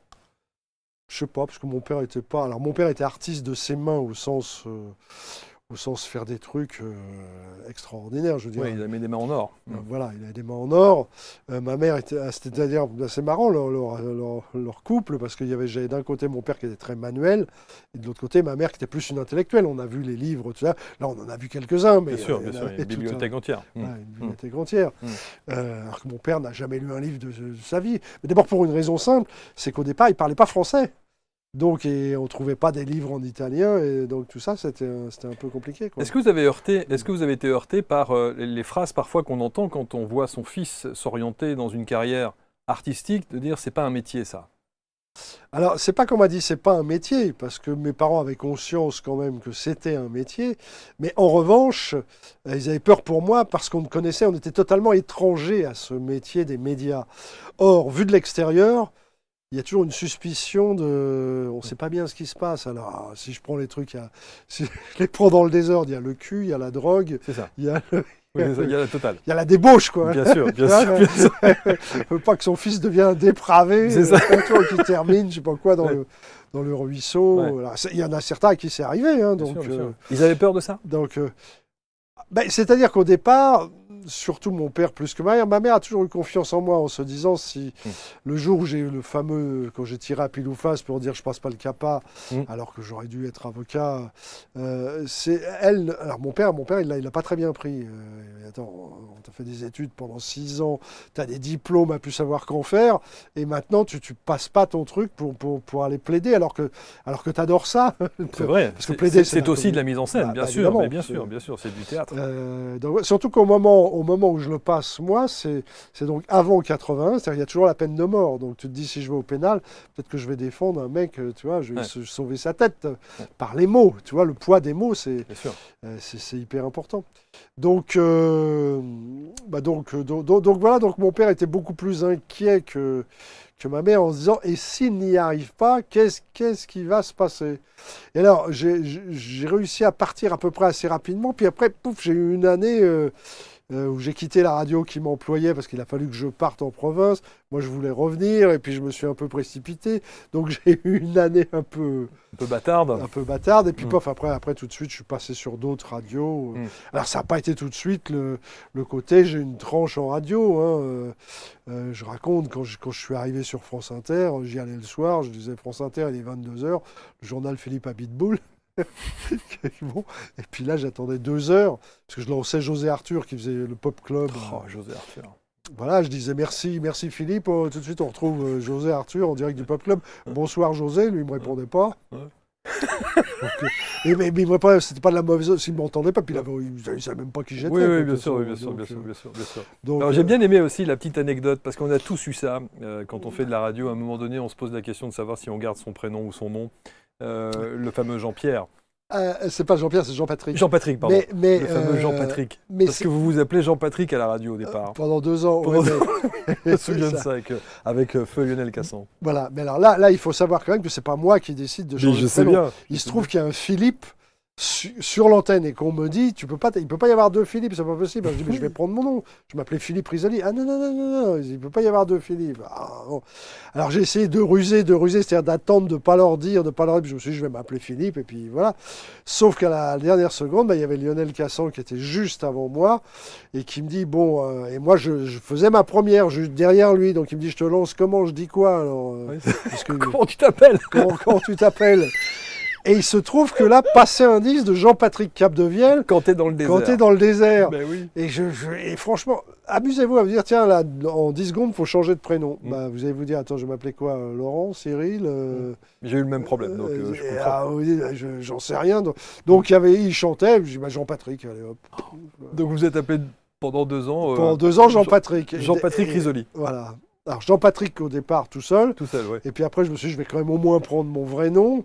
je sais pas, parce que mon père était pas... Alors, mon père était artiste de ses mains au sens faire des trucs extraordinaires, je veux dire. Oui, il a mis des mains en or. Voilà, il avait des mains en or. Ma mère c'était d'ailleurs assez marrant leur couple, parce j'avais d'un côté mon père qui était très manuel, et de l'autre côté ma mère qui était plus une intellectuelle. On a vu les livres, tout ça. Là, on en a vu quelques-uns, mais Bien sûr, il y a une bibliothèque entière. Ouais, une bibliothèque entière. Mm. Alors que mon père n'a jamais lu un livre de sa vie. Mais d'abord pour une raison simple, c'est qu'au départ, il ne parlait pas français. Donc, et on ne trouvait pas des livres en italien, et donc tout ça, c'était un peu compliqué, quoi. Est-ce que vous avez été heurté par les phrases parfois qu'on entend quand on voit son fils s'orienter dans une carrière artistique, de dire c'est pas un métier ça? Alors, c'est pas qu'on m'a dit c'est pas un métier, parce que mes parents avaient conscience quand même que c'était un métier, mais en revanche, ils avaient peur pour moi parce qu'on me connaissait, on était totalement étrangers à ce métier des médias. Or, vu de l'extérieur, il y a toujours une suspicion de... On ne sait pas bien ce qui se passe. Alors, si je prends les trucs, si je les prends dans le désordre, il y a le cul, il y a la drogue, C'est ça. il y a, Oui, il y a la totale. il y a la débauche, quoi. Bien sûr, bien sûr. Bien sûr. Il ne veut pas que son fils devienne dépravé, C'est ça. qui termine, je sais pas quoi, dans le ruisseau. Ouais. Voilà. Il y en a certains à qui c'est arrivé. Hein, Bien donc, sûr, bien sûr. Ils avaient peur de ça? C'est-à-dire qu'au départ, surtout mon père plus que ma mère a toujours eu confiance en moi en se disant si le jour où j'ai eu le fameux, quand j'ai tiré à pile ou face pour dire je passe pas le CAPA, alors que j'aurais dû être avocat, c'est elle. Alors mon père il l'a pas très bien pris. Attends, on t'a fait des études pendant 6 ans, tu as des diplômes à plus savoir qu'en faire, et maintenant tu passes pas ton truc pour aller plaider alors que tu adores ça. C'est vrai. Parce que plaider, c'est aussi de la mise en scène, Bah, bien bah, sûr. évidemment, Mais bien sûr, c'est du théâtre. Donc, surtout qu'au moment où je le passe, moi, c'est donc avant 80, c'est-à-dire qu'il y a toujours la peine de mort. Donc tu te dis, si je vais au pénal, peut-être que je vais défendre un mec, tu vois, je vais sauver sa tête par les mots. Tu vois, le poids des mots, c'est hyper important. Donc voilà, donc mon père était beaucoup plus inquiet que ma mère en se disant, et s'il n'y arrive pas, qu'est-ce qui va se passer? Et alors, j'ai réussi à partir à peu près assez rapidement, puis après, pouf, j'ai eu une année où j'ai quitté la radio qui m'employait parce qu'il a fallu que je parte en province. Moi, je voulais revenir, et puis je me suis un peu précipité. Donc, j'ai eu une année un peu batarde. Et puis, pof, après, tout de suite, je suis passé sur d'autres radios. Alors, ça n'a pas été tout de suite le côté, j'ai une tranche en radio. Hein. Je raconte, quand je suis arrivé sur France Inter, j'y allais le soir, je disais France Inter, il est 22h, le journal Philippe Abitboul. Bon. Et puis là, j'attendais 2 heures, parce que je lançais José Arthur qui faisait le Pop Club. Oh, José Arthur. Voilà, je disais merci Philippe. Tout de suite, on retrouve José Arthur en direct du Pop Club. Bonsoir José, lui, il ne me répondait pas. Donc, mais il me répondait, c'était pas de la mauvaise, s'il ne m'entendait pas, puis il ne savait même pas qui j'étais. Oui, bien sûr. Alors, j'ai bien aimé aussi la petite anecdote, parce qu'on a tous eu ça. Quand on fait de la radio, à un moment donné, on se pose la question de savoir si on garde son prénom ou son nom. Le fameux Jean-Pierre. C'est pas Jean-Pierre, c'est Jean-Patrick. Jean-Patrick, pardon. Mais, le fameux Jean-Patrick. Parce que vous vous appelez Jean-Patrick à la radio au départ. Pendant 2 ans. Je me souviens de ça avec Feu Lionel Cassan. Voilà, mais alors là, il faut savoir quand même que c'est pas moi qui décide de changer de prénom. Bien. Il se trouve qu'il y a un Philippe sur l'antenne et qu'on me dit, il peut pas y avoir 2 Philippe, c'est pas possible. Je dis, mais je vais prendre mon nom. Je m'appelais Philippe Risoli. Ah non, il peut pas y avoir 2 Philippe. Bon. Alors j'ai essayé de ruser, c'est-à-dire d'attendre, de pas leur dire. Puis je me suis dit, je vais m'appeler Philippe, et puis voilà. Sauf qu'à la dernière seconde, il y avait Lionel Cassan qui était juste avant moi et qui me dit, bon, et moi je faisais ma première juste derrière lui, donc il me dit, je te lance comment, je dis quoi alors Comment tu t'appelles? Comment tu t'appelles? Et il se trouve que là, passait un disque de Jean-Patrick Capdevielle, Quand t'es dans le désert. quand t'es dans le désert. Ben oui. Et franchement, amusez-vous à vous dire, tiens, là, en 10 secondes, il faut changer de prénom. Mm. Bah, vous allez vous dire, attends, je vais m'appeler quoi Laurent, Cyril J'ai eu le même problème, donc je comprends. oui, j'en sais rien. Donc il chantait, je dis, bah, Jean-Patrick, allez hop. Donc vous êtes appelé pendant 2 ans. Pendant 2 ans, Jean-Patrick. Jean-Patrick Et- Risoli. Voilà. Alors Jean-Patrick au départ tout seul, Tout seul, ouais. et puis après je me suis dit, je vais quand même au moins prendre mon vrai nom.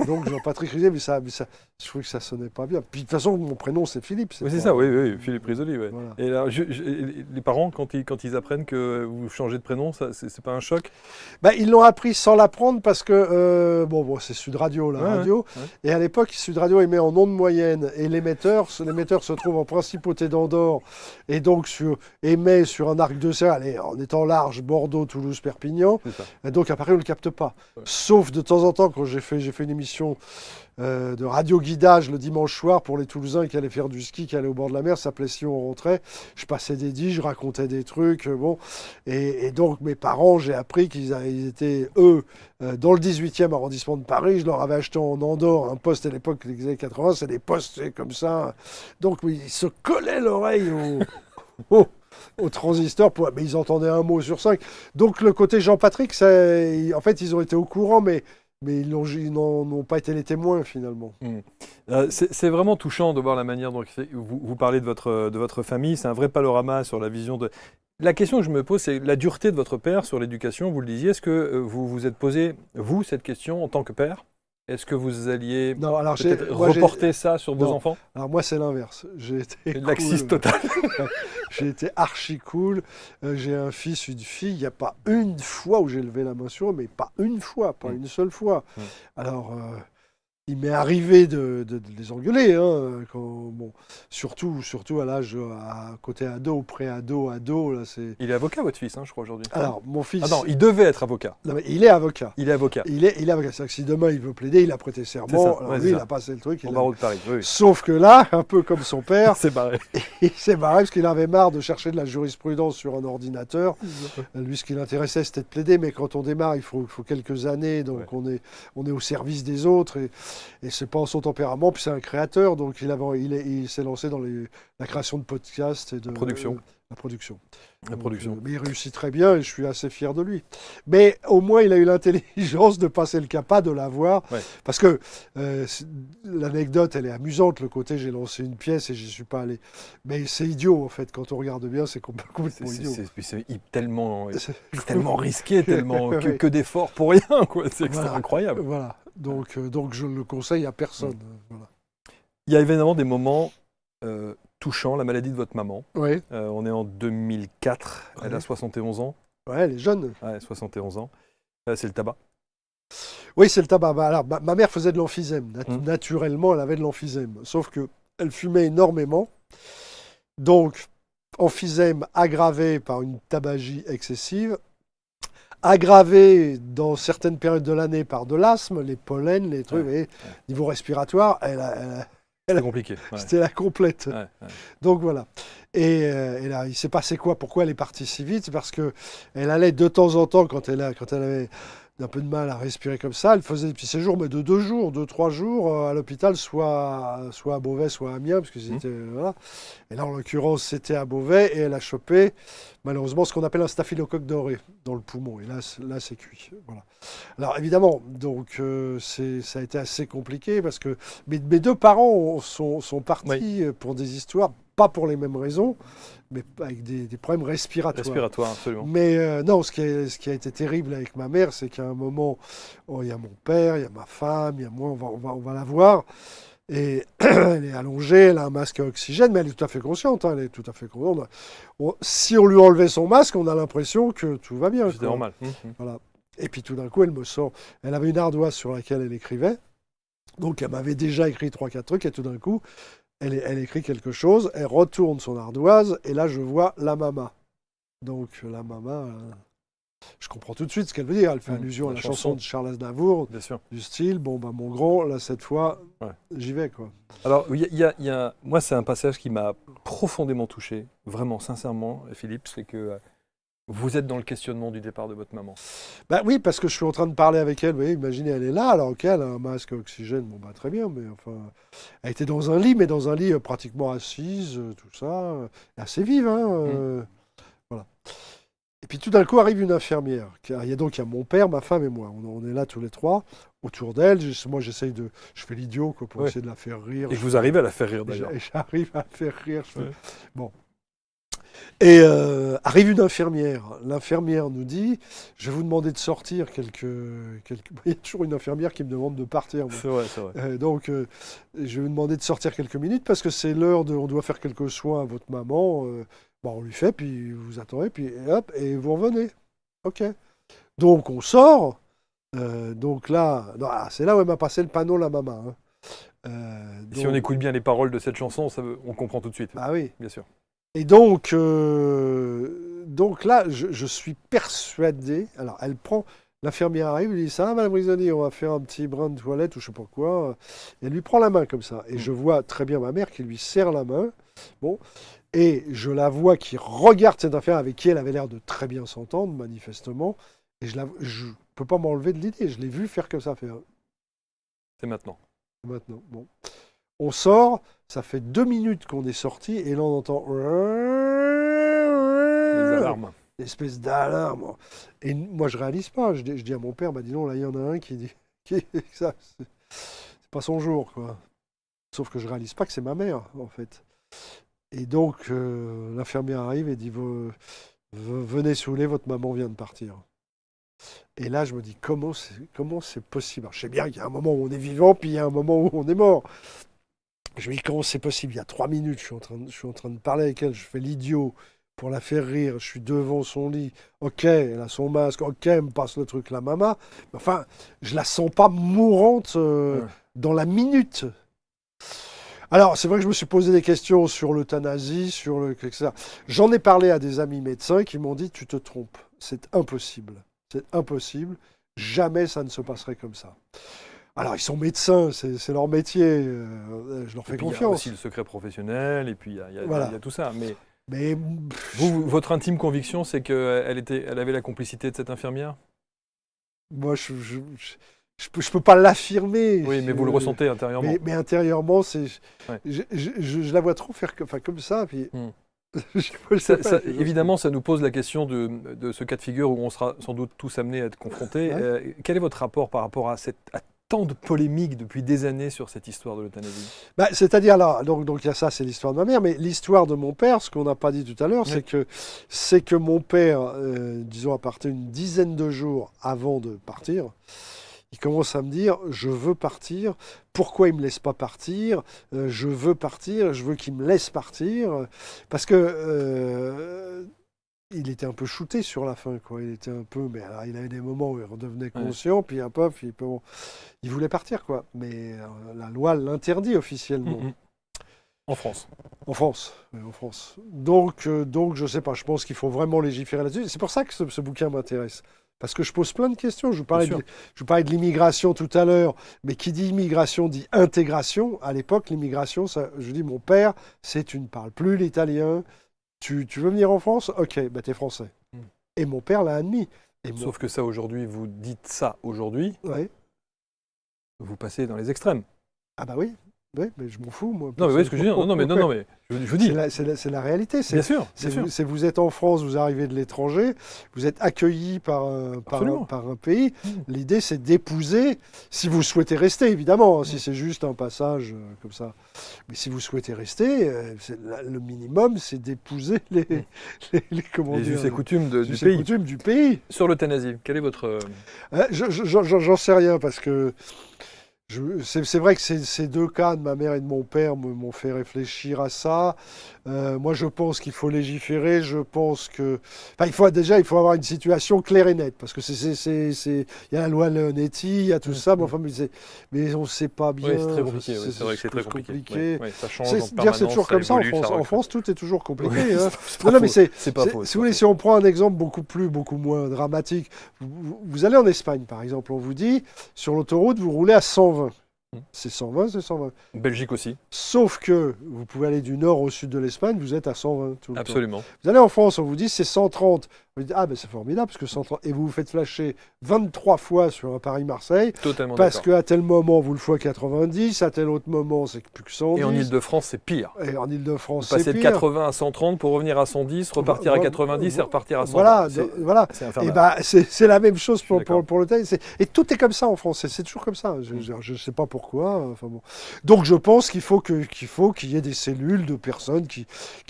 Donc Jean-Patrick Risoli, mais je trouvais que ça sonnait pas bien. Puis de toute façon, mon prénom c'est Philippe. Oui, c'est pas- ça, oui, Philippe Risoli, ouais. Voilà. Et là, les parents, quand ils apprennent que vous changez de prénom, ça, c'est pas un choc? Bah, ils l'ont appris sans l'apprendre parce que, bon, c'est Sud Radio, la Ouais, radio. ouais. Et à l'époque, Sud Radio émet en ondes moyennes. Et l'émetteur se trouve en Principauté d'Andorre. Et donc, émet sur un arc de cercle, allez, en étant large, Bordeaux, Toulouse, Perpignan. C'est ça. Et donc, après, on ne le capte pas. Ouais. Sauf de temps en temps, quand j'ai fait une émission de radio-guidage le dimanche soir pour les Toulousains qui allaient faire du ski, qui allaient au bord de la mer, ça s'appelait Si on rentrait. Je passais des dits, je racontais des trucs, bon. Et donc mes parents, j'ai appris ils étaient, eux, dans le 18e arrondissement de Paris. Je leur avais acheté en Andorre un poste à l'époque des années 80, c'est des postes comme ça. Donc oui, ils se collaient l'oreille au transistor, mais ils entendaient un mot sur 5. Donc le côté Jean-Patrick, en fait, ils ont été au courant, mais ils n'en ont pas été les témoins finalement. C'est vraiment touchant de voir la manière dont vous parlez de votre famille. C'est un vrai panorama sur la vision de... La question que je me pose, c'est la dureté de votre père sur l'éducation. Vous le disiez, est-ce que vous vous êtes posé, vous, cette question en tant que père? Est-ce que vous alliez Non, alors peut-être reporter ça sur vos Non. enfants? Alors moi c'est l'inverse. J'ai été Laxiste cool. total. J'ai été archi cool. J'ai un fils, une fille. Il n'y a pas une fois où j'ai levé la main sur eux, mais pas une fois, pas une seule fois. Alors il m'est arrivé de les engueuler, hein, surtout à l'âge côté ado, pré-ado, ado. Là, c'est... Il est avocat, votre fils, hein, je crois, aujourd'hui. Alors mon fils. Ah non, il devait être avocat. Non, mais il est avocat. Il est avocat. Il est avocat. C'est-à-dire que si demain il veut plaider, il a prêté serment. C'est ça, Alors ouais, lui, c'est il ça. a passé le truc. Au barreau de Paris, oui. Sauf que là, un peu comme son père, C'est barré. il s'est barré parce qu'il avait marre de chercher de la jurisprudence sur un ordinateur. Lui, ce qui l'intéressait, c'était de plaider, mais quand on démarre, il faut quelques années, donc Ouais. on est au service des autres, et c'est pas en son tempérament, puis c'est un créateur, donc il s'est lancé dans la création de podcasts et de Production. la production. La production. Mais il réussit très bien, et je suis assez fier de lui. Mais au moins, il a eu l'intelligence de passer le cap, de l'avoir, Ouais. parce que l'anecdote, elle est amusante, le côté j'ai lancé une pièce et j'y suis pas allé. Mais c'est idiot, en fait, quand on regarde bien, c'est complètement idiot. C'est tellement tellement risqué, tellement Ouais. que d'efforts pour rien, quoi. C'est Voilà. incroyable. Voilà, donc je ne le conseille à personne. Voilà. Il y a évidemment des moments touchants, la maladie de votre maman. Oui, On est en 2004, elle Ouais. a 71 ans. ouais, elle est jeune. Ouais, 71 ans. C'est le tabac. Oui, c'est le tabac. Bah, alors, ma mère faisait de l'emphysème. Naturellement, elle avait de l'emphysème. Sauf qu'elle fumait énormément. Donc, emphysème aggravé par une tabagie excessive, aggravé dans certaines périodes de l'année par de l'asthme, les pollens, les trucs. Et niveau respiratoire, C'est compliqué. Ouais. c'était la complète. Ouais, ouais. Donc voilà. Et là, il s'est passé quoi? Pourquoi elle est partie si vite? Parce que elle allait de temps en temps, quand elle avait un peu de mal à respirer comme ça, elle faisait des petits séjours, mais de 2 jours, 2-3 jours à l'hôpital, soit à Beauvais, soit à Amiens, parce que c'était voilà. Et là, en l'occurrence, c'était à Beauvais, et elle a chopé malheureusement ce qu'on appelle un staphylocoque doré dans le poumon. Et là c'est cuit. Voilà. Alors évidemment, donc ça a été assez compliqué parce que mes 2 parents sont partis pour des histoires, pas pour les mêmes raisons, mais avec des problèmes respiratoires. Respiratoire, absolument. Mais non, ce qui a été terrible avec ma mère, c'est qu'à un moment, il y a mon père, il y a ma femme, il y a moi, on va la voir. Et elle est allongée, elle a un masque à oxygène, mais elle est tout à fait consciente. Elle est tout à fait consciente. Si on lui enlevait son masque, on a l'impression que tout va bien. C'était normal. Voilà. Et puis tout d'un coup, elle me sort. Elle avait une ardoise sur laquelle elle écrivait. Donc elle m'avait déjà écrit 3-4 trucs, et tout d'un coup, elle écrit quelque chose, elle retourne son ardoise, et là je vois la mama. Donc la mama, je comprends tout de suite ce qu'elle veut dire. Elle fait allusion à la chanson de Charles Aznavour, Bien sûr. du style, bon bah mon grand, là cette fois, j'y vais quoi. Alors, moi, c'est un passage qui m'a profondément touché, vraiment, sincèrement, Philippe, c'est que Vous êtes dans le questionnement du départ de votre maman. Bah oui, parce que je suis en train de parler avec elle. Vous voyez, imaginez, elle est là, alors ok, elle a un masque à oxygène, bon bah très bien, mais enfin, elle était dans un lit, mais dans un lit pratiquement assise, tout ça, assez vive, hein. Voilà. Et puis tout d'un coup arrive une infirmière. Il y a mon père, ma femme et moi. On est là tous les trois autour d'elle. Moi, je fais l'idiot quoi, pour essayer de la faire rire. Et vous arrivez à la faire rire d'ailleurs. J'arrive à la faire rire. Ouais. Bon. Et arrive une infirmière. L'infirmière nous dit, je vais vous demander de sortir quelques... Il y a toujours une infirmière qui me demande de partir. C'est vrai, c'est vrai. Donc, je vais vous demander de sortir quelques minutes parce que c'est l'heure on doit faire quelques soins à votre maman. Bon, on lui fait, puis vous attendez, puis hop, et vous revenez. Ok. Donc, on sort. Donc là, c'est là où elle m'a passé le panneau, la maman. Hein. Si on écoute bien les paroles de cette chanson, on comprend tout de suite. Ah oui. Bien sûr. Et donc là, je suis persuadé. Alors, l'infirmière arrive, elle dit ça, Madame Risoni, on va faire un petit brin de toilette ou je sais pas quoi. Et elle lui prend la main comme ça. Et je vois très bien ma mère qui lui serre la main. Bon. Et je la vois qui regarde cette affaire avec qui elle avait l'air de très bien s'entendre, manifestement. Et je ne peux pas m'enlever de l'idée. Je l'ai vu faire comme ça. C'est maintenant. Maintenant. Bon. On sort. Ça fait 2 minutes qu'on est sorti. Et là, on entend... Les alarmes. Une espèce d'alarme. Et moi, je réalise pas. Je dis à mon père, bah dis donc, là, il y en a un qui dit... ça, c'est pas son jour, quoi. Sauf que je réalise pas que c'est ma mère, en fait. Et donc, l'infirmière arrive et dit venez saouler, votre maman vient de partir. Et là, je me dis comment c'est possible. Alors, je sais bien qu'il y a un moment où on est vivant, puis il y a un moment où on est mort. Je me dis comment c'est possible. Il y a 3 minutes, je suis en train de parler avec elle, je fais l'idiot pour la faire rire. Je suis devant son lit. Ok, elle a son masque. Ok, elle me passe le truc, la maman. Enfin, je la sens pas mourante dans la minute. Alors, c'est vrai que je me suis posé des questions sur l'euthanasie, etc. J'en ai parlé à des amis médecins qui m'ont dit « Tu te trompes, c'est impossible. C'est impossible. Jamais ça ne se passerait comme ça. » Alors, ils sont médecins, c'est leur métier. Je leur fais confiance. Il y a aussi le secret professionnel, et puis il y a tout ça. Mais votre intime conviction, c'est qu'elle avait la complicité de cette infirmière ? Moi, je peux pas l'affirmer. Oui, mais vous le ressentez intérieurement. Mais intérieurement, je la vois trop faire comme ça. Puis... Évidemment, ça nous pose la question de ce cas de figure où on sera sans doute tous amenés à être confrontés. Ouais. Quel est votre rapport par rapport à tant de polémiques depuis des années sur cette histoire de l'euthanasie ? C'est-à-dire là, donc il y a ça, c'est l'histoire de ma mère, mais l'histoire de mon père, ce qu'on n'a pas dit tout à l'heure, c'est que mon père, disons à partir d'une dizaine de jours avant de partir, il commence à me dire « Je veux partir. Pourquoi il ne me laisse pas partir ? Je veux partir. Je veux qu'il me laisse partir. » Parce que il était un peu shooté sur la fin, quoi. Il était un peu... Mais alors, il avait des moments où il redevenait conscient, puis un peu, il voulait partir, quoi. Mais la loi l'interdit officiellement. En France. En France. Donc, je ne sais pas. Je pense qu'il faut vraiment légiférer là-dessus. C'est pour ça que ce bouquin m'intéresse. Parce que je pose plein de questions. Je vous parlais de l'immigration tout à l'heure, mais qui dit immigration dit intégration. À l'époque, l'immigration, je dis, mon père, c'est tu ne parles plus l'italien, tu veux venir en France ? Ok, bah t'es français. Et mon père l'a admis. Sauf que ça, aujourd'hui, vous dites ça aujourd'hui, vous passez dans les extrêmes. Ah bah oui. Oui, mais je m'en fous, moi. Non, mais oui, ce que je dis. Non, mais je vous dis. C'est la réalité. Bien sûr. Vous êtes en France, vous arrivez de l'étranger, vous êtes accueilli par un pays. L'idée, c'est d'épouser, si vous souhaitez rester, évidemment, si c'est juste un passage comme ça. Mais si vous souhaitez rester, le minimum, c'est d'épouser les us et coutumes du pays. Sur l'euthanasie, quel est votre... J'en sais rien, parce que... C'est vrai que ces 2 cas de ma mère et de mon père m'ont fait réfléchir à ça. Moi, je pense qu'il faut légiférer. Je pense que... Enfin, il faut avoir une situation claire et nette. Parce que il y a la loi Leonetti, il y a tout ça. Mais on ne sait pas bien. Oui, c'est très compliqué. C'est vrai que c'est très compliqué. Ça change en permanence. C'est toujours comme ça en France. En France, tout est toujours compliqué. Non, mais c'est pas faux. Si vous voulez, si on prend un exemple beaucoup moins dramatique, vous allez en Espagne, par exemple, on vous dit, sur l'autoroute, vous roulez à 120. C'est 120, c'est 120. Belgique aussi. Sauf que vous pouvez aller du nord au sud de l'Espagne, vous êtes à 120 tout le temps. Absolument. Vous allez en France, on vous dit c'est 130. Vous dites, ah ben c'est formidable, parce que 130 et vous vous faites flasher 23 fois sur un Paris-Marseille, Totalement parce d'accord. qu'à tel moment, vous le faites à 90, à tel autre moment, c'est plus que 110. Et en Ile-de-France, c'est pire. Et en Vous Ile-de-France, c'est passez de pire. 80 à 130 pour revenir à 110, repartir à 90 et repartir à 120. Voilà, C'est voilà. c'est Et infernal. ben, c'est la même chose suis d'accord. pour le tennis. Et tout est comme ça en France. C'est toujours comme ça. Je ne sais pas pourquoi. Enfin bon. Donc je pense qu'il faut qu'il y ait des cellules de personnes qui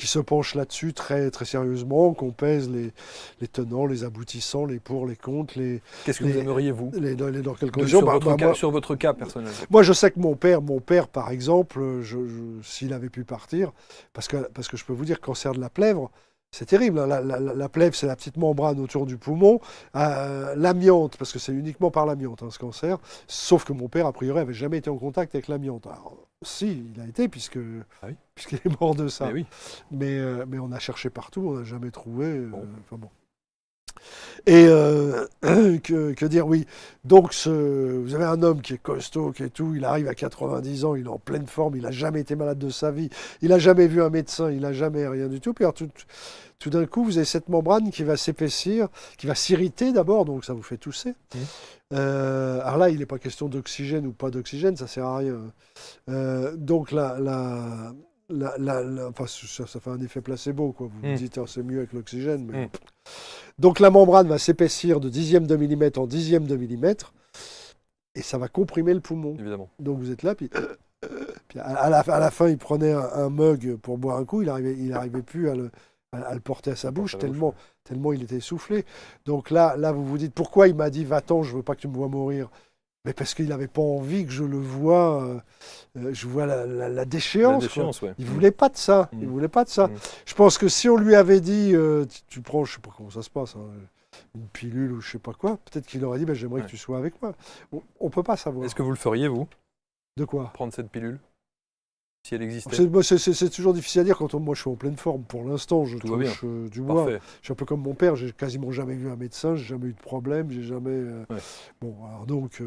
se penchent là-dessus très, très sérieusement, qu'on pèse les tenants, les aboutissants, les pour, les contre, Qu'est-ce que les- vous aimeriez, vous, dans quelles conditions. sur votre cas personnel? Moi, je sais que mon père, par exemple, s'il avait pu partir, parce que je peux vous dire, cancer de la plèvre, c'est terrible, hein. La plèvre, c'est la petite membrane autour du poumon. L'amiante, parce que c'est uniquement par l'amiante, hein, ce cancer. Sauf que mon père, a priori, n'avait jamais été en contact avec l'amiante. Alors, si, il a été, Ah oui. puisqu'il est mort de ça. Mais oui. Mais on a cherché partout, on n'a jamais trouvé. Bon. Enfin bon. Et que dire, oui. Donc, vous avez un homme qui est costaud, qui est tout, il arrive à 90 ans, il est en pleine forme, il n'a jamais été malade de sa vie, il n'a jamais vu un médecin, il n'a jamais rien du tout. Puis alors, tout d'un coup, vous avez cette membrane qui va s'épaissir, qui va s'irriter d'abord, donc ça vous fait tousser. Alors là, il n'est pas question d'oxygène ou pas d'oxygène, ça sert à rien. Donc enfin, ça fait un effet placebo, quoi. Vous vous dites, oh, c'est mieux avec l'oxygène. Mais... Donc la membrane va s'épaissir de dixième de millimètre en dixième de millimètre, et ça va comprimer le poumon. Évidemment. Donc vous êtes là, puis à la fin, il prenait un mug pour boire un coup, il arrivait plus à le porter à sa bouche, tellement il était essoufflé. Donc là, vous vous dites, pourquoi il m'a dit, va-t'en, je veux pas que tu me vois mourir? Mais parce qu'il n'avait pas envie que je le voie, je vois la déchéance. La déchéance, ouais. Il voulait pas de ça. Il voulait pas de ça. Je pense que si on lui avait dit, tu prends, je sais pas comment ça se passe, hein, une pilule ou je sais pas quoi, peut-être qu'il aurait dit, ben, j'aimerais que tu sois avec moi. On peut pas savoir. Est-ce que vous le feriez, vous, De quoi? prendre cette pilule, si elle existait? C'est toujours difficile à dire quand moi je suis en pleine forme. Pour l'instant, je Tout va bien. touche du bois. Parfait. Je suis un peu comme mon père, j'ai quasiment jamais vu un médecin, j'ai jamais eu de problème, j'ai jamais. Bon, alors donc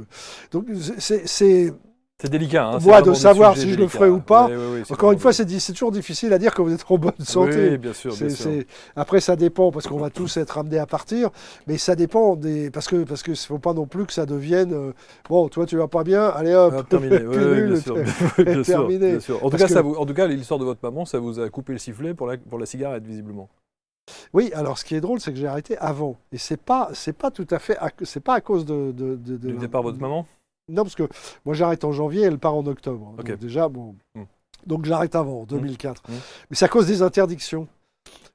c'est C'est délicat, hein. moi c'est de vraiment savoir des si sujets je le ferai ou pas. délicats. Oui, Encore une fois, vraiment c'est toujours difficile à dire quand vous êtes en bonne santé. Oui, bien sûr, bien sûr. Après, ça dépend parce qu'on va tous être amenés à partir, mais ça dépend parce que faut pas non plus que ça devienne bon, toi tu vas pas bien, allez hop, Ah, terminé. Oui, pilule, bien sûr. Bien sûr, terminé. bien sûr. En tout cas, l'histoire de votre maman, ça vous a coupé le sifflet pour la cigarette, visiblement. Oui, alors ce qui est drôle, c'est que j'ai arrêté avant, et c'est pas tout à fait, c'est pas à cause de Du départ de votre maman? Non, parce que moi j'arrête en janvier, elle part en octobre. Ok. Donc déjà, bon. Donc j'arrête avant, en 2004. Mm. Mais c'est à cause des interdictions.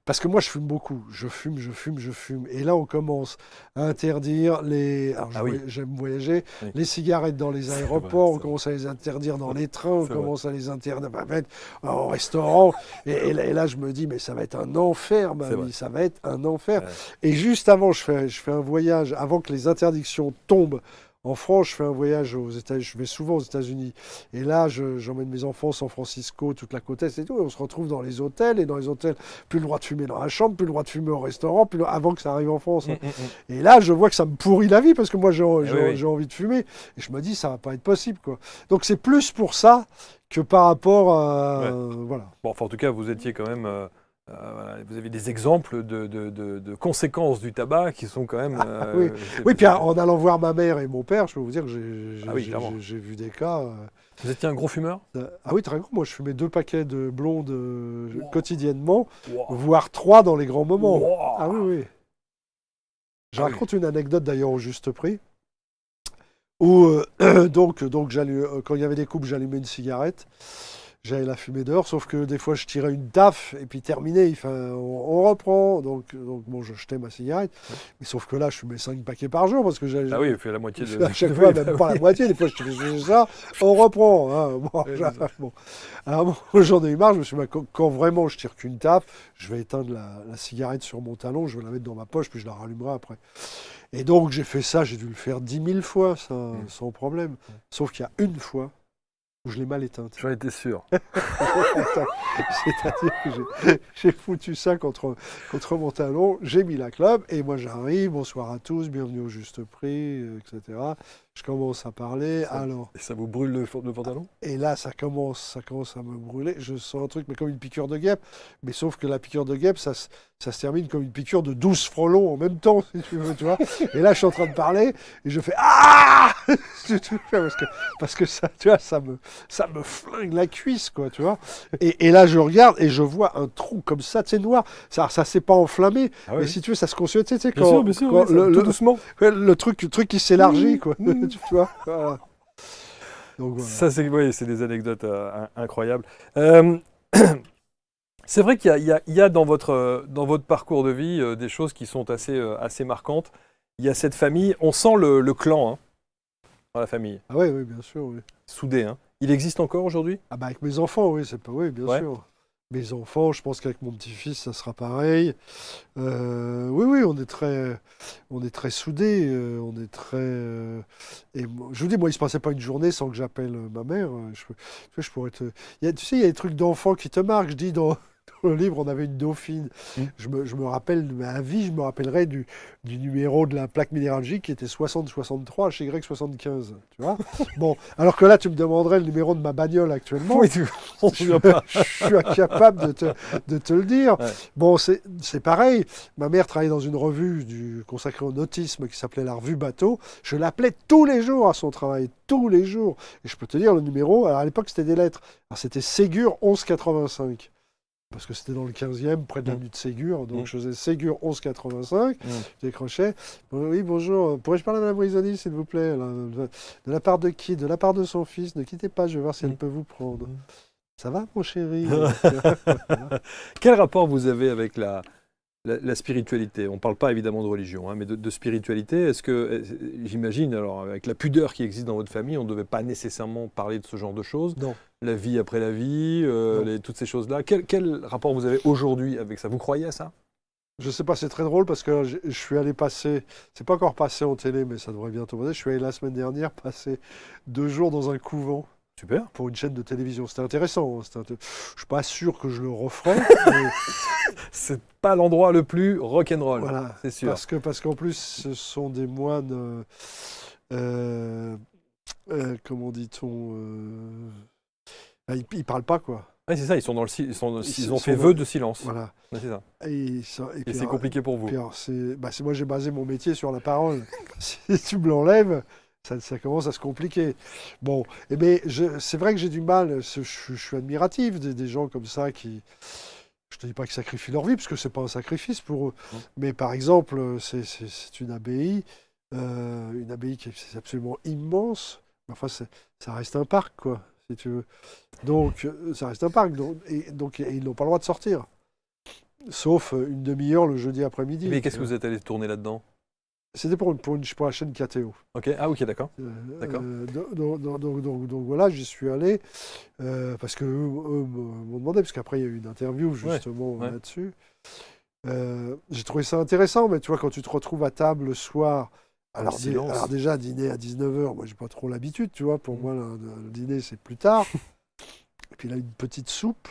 Parce que moi je fume beaucoup. Je fume. Et là on commence à interdire les. Alors j'aime voyager. Oui. Les cigarettes dans les aéroports, vrai, on commence à les interdire dans les trains, on C'est commence à les interdire au restaurant. Et là je me dis, mais ça va être un enfer, ma C'est vie. vrai. Ça va être un enfer. Ouais. Et juste avant, je fais un voyage, avant que les interdictions tombent. En France, je fais un voyage aux États-Unis, je vais souvent aux États-Unis. Et là, j'emmène mes enfants, San Francisco, toute la côte Est et tout. Et on se retrouve dans les hôtels. Et dans les hôtels, plus le droit de fumer dans la chambre, plus le droit de fumer au restaurant, avant que ça arrive en France. Hein. Et là, je vois que ça me pourrit la vie parce que moi, j'ai envie de fumer. Et je me dis, ça va pas être possible, quoi. Donc, c'est plus pour ça que par rapport à... Voilà. Bon, enfin, en tout cas, vous étiez quand même... voilà, vous avez des exemples de conséquences du tabac qui sont quand même... Oui, puis en allant voir ma mère et mon père, je peux vous dire que j'ai vu des cas... Vous étiez un gros fumeur? Ah oui, très gros. Moi, je fumais 2 paquets de blondes quotidiennement, Wow. voire 3 dans les grands moments. Wow. Ah oui. Je raconte une anecdote d'ailleurs au juste prix. Où, donc quand il y avait des coupes, j'allumais une cigarette. J'allais la fumer dehors, sauf que des fois je tirais une taf et puis terminé, on reprend. Donc bon, je jetais ma cigarette. Mais sauf que là, je fumais 5 paquets par jour parce que Ah oui, il fait la moitié de... à chaque fois, même pas la moitié, des fois je faisais ça, on reprend. Hein. Bon. Alors bon, j'en ai eu marre, je me suis dit, quand vraiment je tire qu'une taf, je vais éteindre la cigarette sur mon talon, je vais la mettre dans ma poche, puis je la rallumerai après. Et donc j'ai fait ça, j'ai dû le faire 10 000 fois, ça, sans problème. Sauf qu'il y a une fois, Ou je l'ai mal éteinte. J'en étais sûr. C'est-à-dire que j'ai foutu ça contre mon talon, j'ai mis la clope, et moi j'arrive, bonsoir à tous, bienvenue au juste prix, etc. Je commence à parler, alors... Et ça vous brûle le pantalon? Et là, ça commence à me brûler. Je sens un truc, mais comme une piqûre de guêpe. Mais sauf que la piqûre de guêpe, ça se termine comme une piqûre de 12 frelons en même temps, si tu veux, tu vois. Et là, je suis en train de parler, et je fais « Ah !» parce que ça, tu vois, ça me flingue la cuisse, quoi, tu vois. Et là, je regarde, et je vois un trou comme ça, tu sais, noir. Ça s'est pas enflammé, Ah ouais. mais si tu veux, ça se consume, tu sais, Bien sûr, quand oui, tout doucement. le truc qui s'élargit, quoi, tu vois. Voilà. Donc, voilà. Ça, c'est des anecdotes incroyables. C'est vrai qu'il y a dans votre parcours de vie des choses qui sont assez marquantes. Il y a cette famille, on sent le clan dans la famille, Ah oui, bien sûr, oui. soudé. Hein. Il existe encore aujourd'hui? Ah bah avec mes enfants, oui, oui, bien sûr. Mes enfants, je pense qu'avec mon petit-fils, ça sera pareil. Oui, on est très soudés, on est très. Et je vous dis, moi, il se passait pas une journée sans que j'appelle ma mère. Je pourrais te. Tu sais, il y a des trucs d'enfants qui te marquent. Je dis dans le livre, on avait une dauphine. Je me rappelle, à vie, je me rappellerai du numéro de la plaque minéralogique qui était 60-63 chez Y75. Tu vois. Bon, alors que là, tu me demanderais le numéro de ma bagnole actuellement. Oui, on ne se souvient pas. Je suis incapable de te le dire. Ouais. Bon, c'est pareil. Ma mère travaillait dans une revue consacrée au nautisme qui s'appelait la Revue Bateau. Je l'appelais tous les jours à son travail, tous les jours. Et je peux te dire le numéro. Alors à l'époque, c'était des lettres. Alors c'était Ségur 1185. Parce que c'était dans le 15e, près de l'avenue de Ségur. Donc je faisais Ségur 1185. Je décrochais. Oui, bonjour. Pourrais-je parler à Mme Risoni, s'il vous plaît? De la part de qui? De la part de son fils. Ne quittez pas, je vais voir si elle peut vous prendre. Ça va, mon chéri? Quel rapport vous avez avec la spiritualité? On ne parle pas évidemment de religion, hein, mais de spiritualité. Est-ce que, j'imagine, alors avec la pudeur qui existe dans votre famille, on ne devait pas nécessairement parler de ce genre de choses? Non. La vie après la vie, toutes ces choses-là. Quel rapport vous avez aujourd'hui avec ça? Vous croyez à ça? Je sais pas, c'est très drôle parce que je suis allé passer, c'est pas encore passé en télé, mais ça devrait bientôt passer. Je suis allé la semaine dernière passer 2 jours dans un couvent. Super. Pour une chaîne de télévision. C'était intéressant. Je ne suis pas sûr que je le referai. Mais... C'est pas l'endroit le plus rock'n'roll, voilà, c'est sûr. Parce qu'en plus, ce sont des moines, comment dit-on, ils ne parlent pas, quoi. Oui, c'est ça, ils sont dans ils ont fait vœu de silence. Voilà. Ouais, c'est ça. Et c'est compliqué pour vous. Puis alors, moi, j'ai basé mon métier sur la parole. Si tu me l'enlèves, ça commence à se compliquer. Bon, mais c'est vrai que j'ai du mal. Je suis admiratif des gens comme ça qui... Je ne te dis pas qu'ils sacrifient leur vie, parce que ce n'est pas un sacrifice pour eux. Mais par exemple, c'est une abbaye qui est absolument immense. Enfin, ça reste un parc, quoi, si tu veux. Donc, ça reste un parc. Et ils n'ont pas le droit de sortir. Sauf une demi-heure le jeudi après-midi. Mais qu'est-ce que vous êtes allé tourner là-dedans? C'était pour la chaîne KTO. Ok, ah ok, d'accord. D'accord. Donc voilà, j'y suis allé parce que eux m'ont demandé, parce qu'après il y a eu une interview justement là-dessus. J'ai trouvé ça intéressant, mais tu vois, quand tu te retrouves à table le soir, alors déjà dîner à 19h, moi j'ai pas trop l'habitude, tu vois, pour moi le dîner c'est plus tard. Et puis là une petite soupe,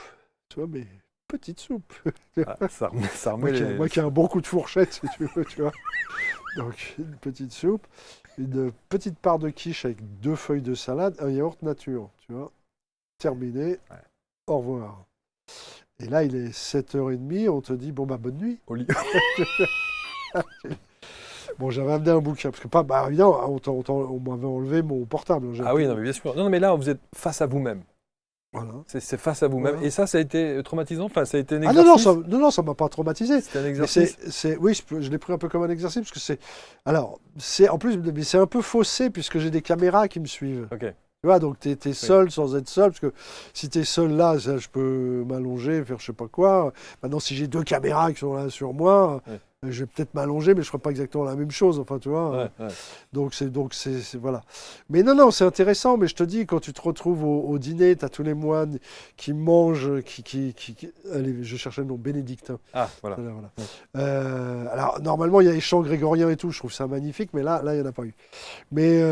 tu vois, mais petite soupe. Ah, ça remet moi qui ai un bon coup de fourchette, si tu veux, tu vois. Donc, une petite soupe, une petite part de quiche avec 2 feuilles de salade, un yaourt nature, tu vois. Terminé, au revoir. Et là, il est 7h30, on te dit, bon, bah, bonne nuit. Au lit. Bon, j'avais amené un bouquin, parce que, évidemment, on m'avait enlevé mon portable. Ah oui, non, mais bien sûr. Non, mais là, vous êtes face à vous-même. Voilà. C'est face à vous-même. Voilà. Et ça a été traumatisant? Enfin, ça a été un exercice? Non, ça m'a pas traumatisé. C'était un exercice? Oui, je l'ai pris un peu comme un exercice, parce que en plus, mais c'est un peu faussé, puisque j'ai des caméras qui me suivent. Ok. Tu vois, donc tu es seul sans être seul, parce que si tu es seul là, je peux m'allonger, faire je sais pas quoi. Maintenant, si j'ai 2 caméras qui sont là sur moi, Je vais peut-être m'allonger, mais je ne ferai pas exactement la même chose. Enfin, tu vois. Ouais. Donc, voilà. Mais non, c'est intéressant. Mais je te dis, quand tu te retrouves au dîner, tu as tous les moines qui mangent, allez, je cherchais le nom, bénédictin. Ah, voilà. Voilà. Alors, normalement, il y a les chants grégoriens et tout. Je trouve ça magnifique, mais là, il n'y en a pas eu. Mais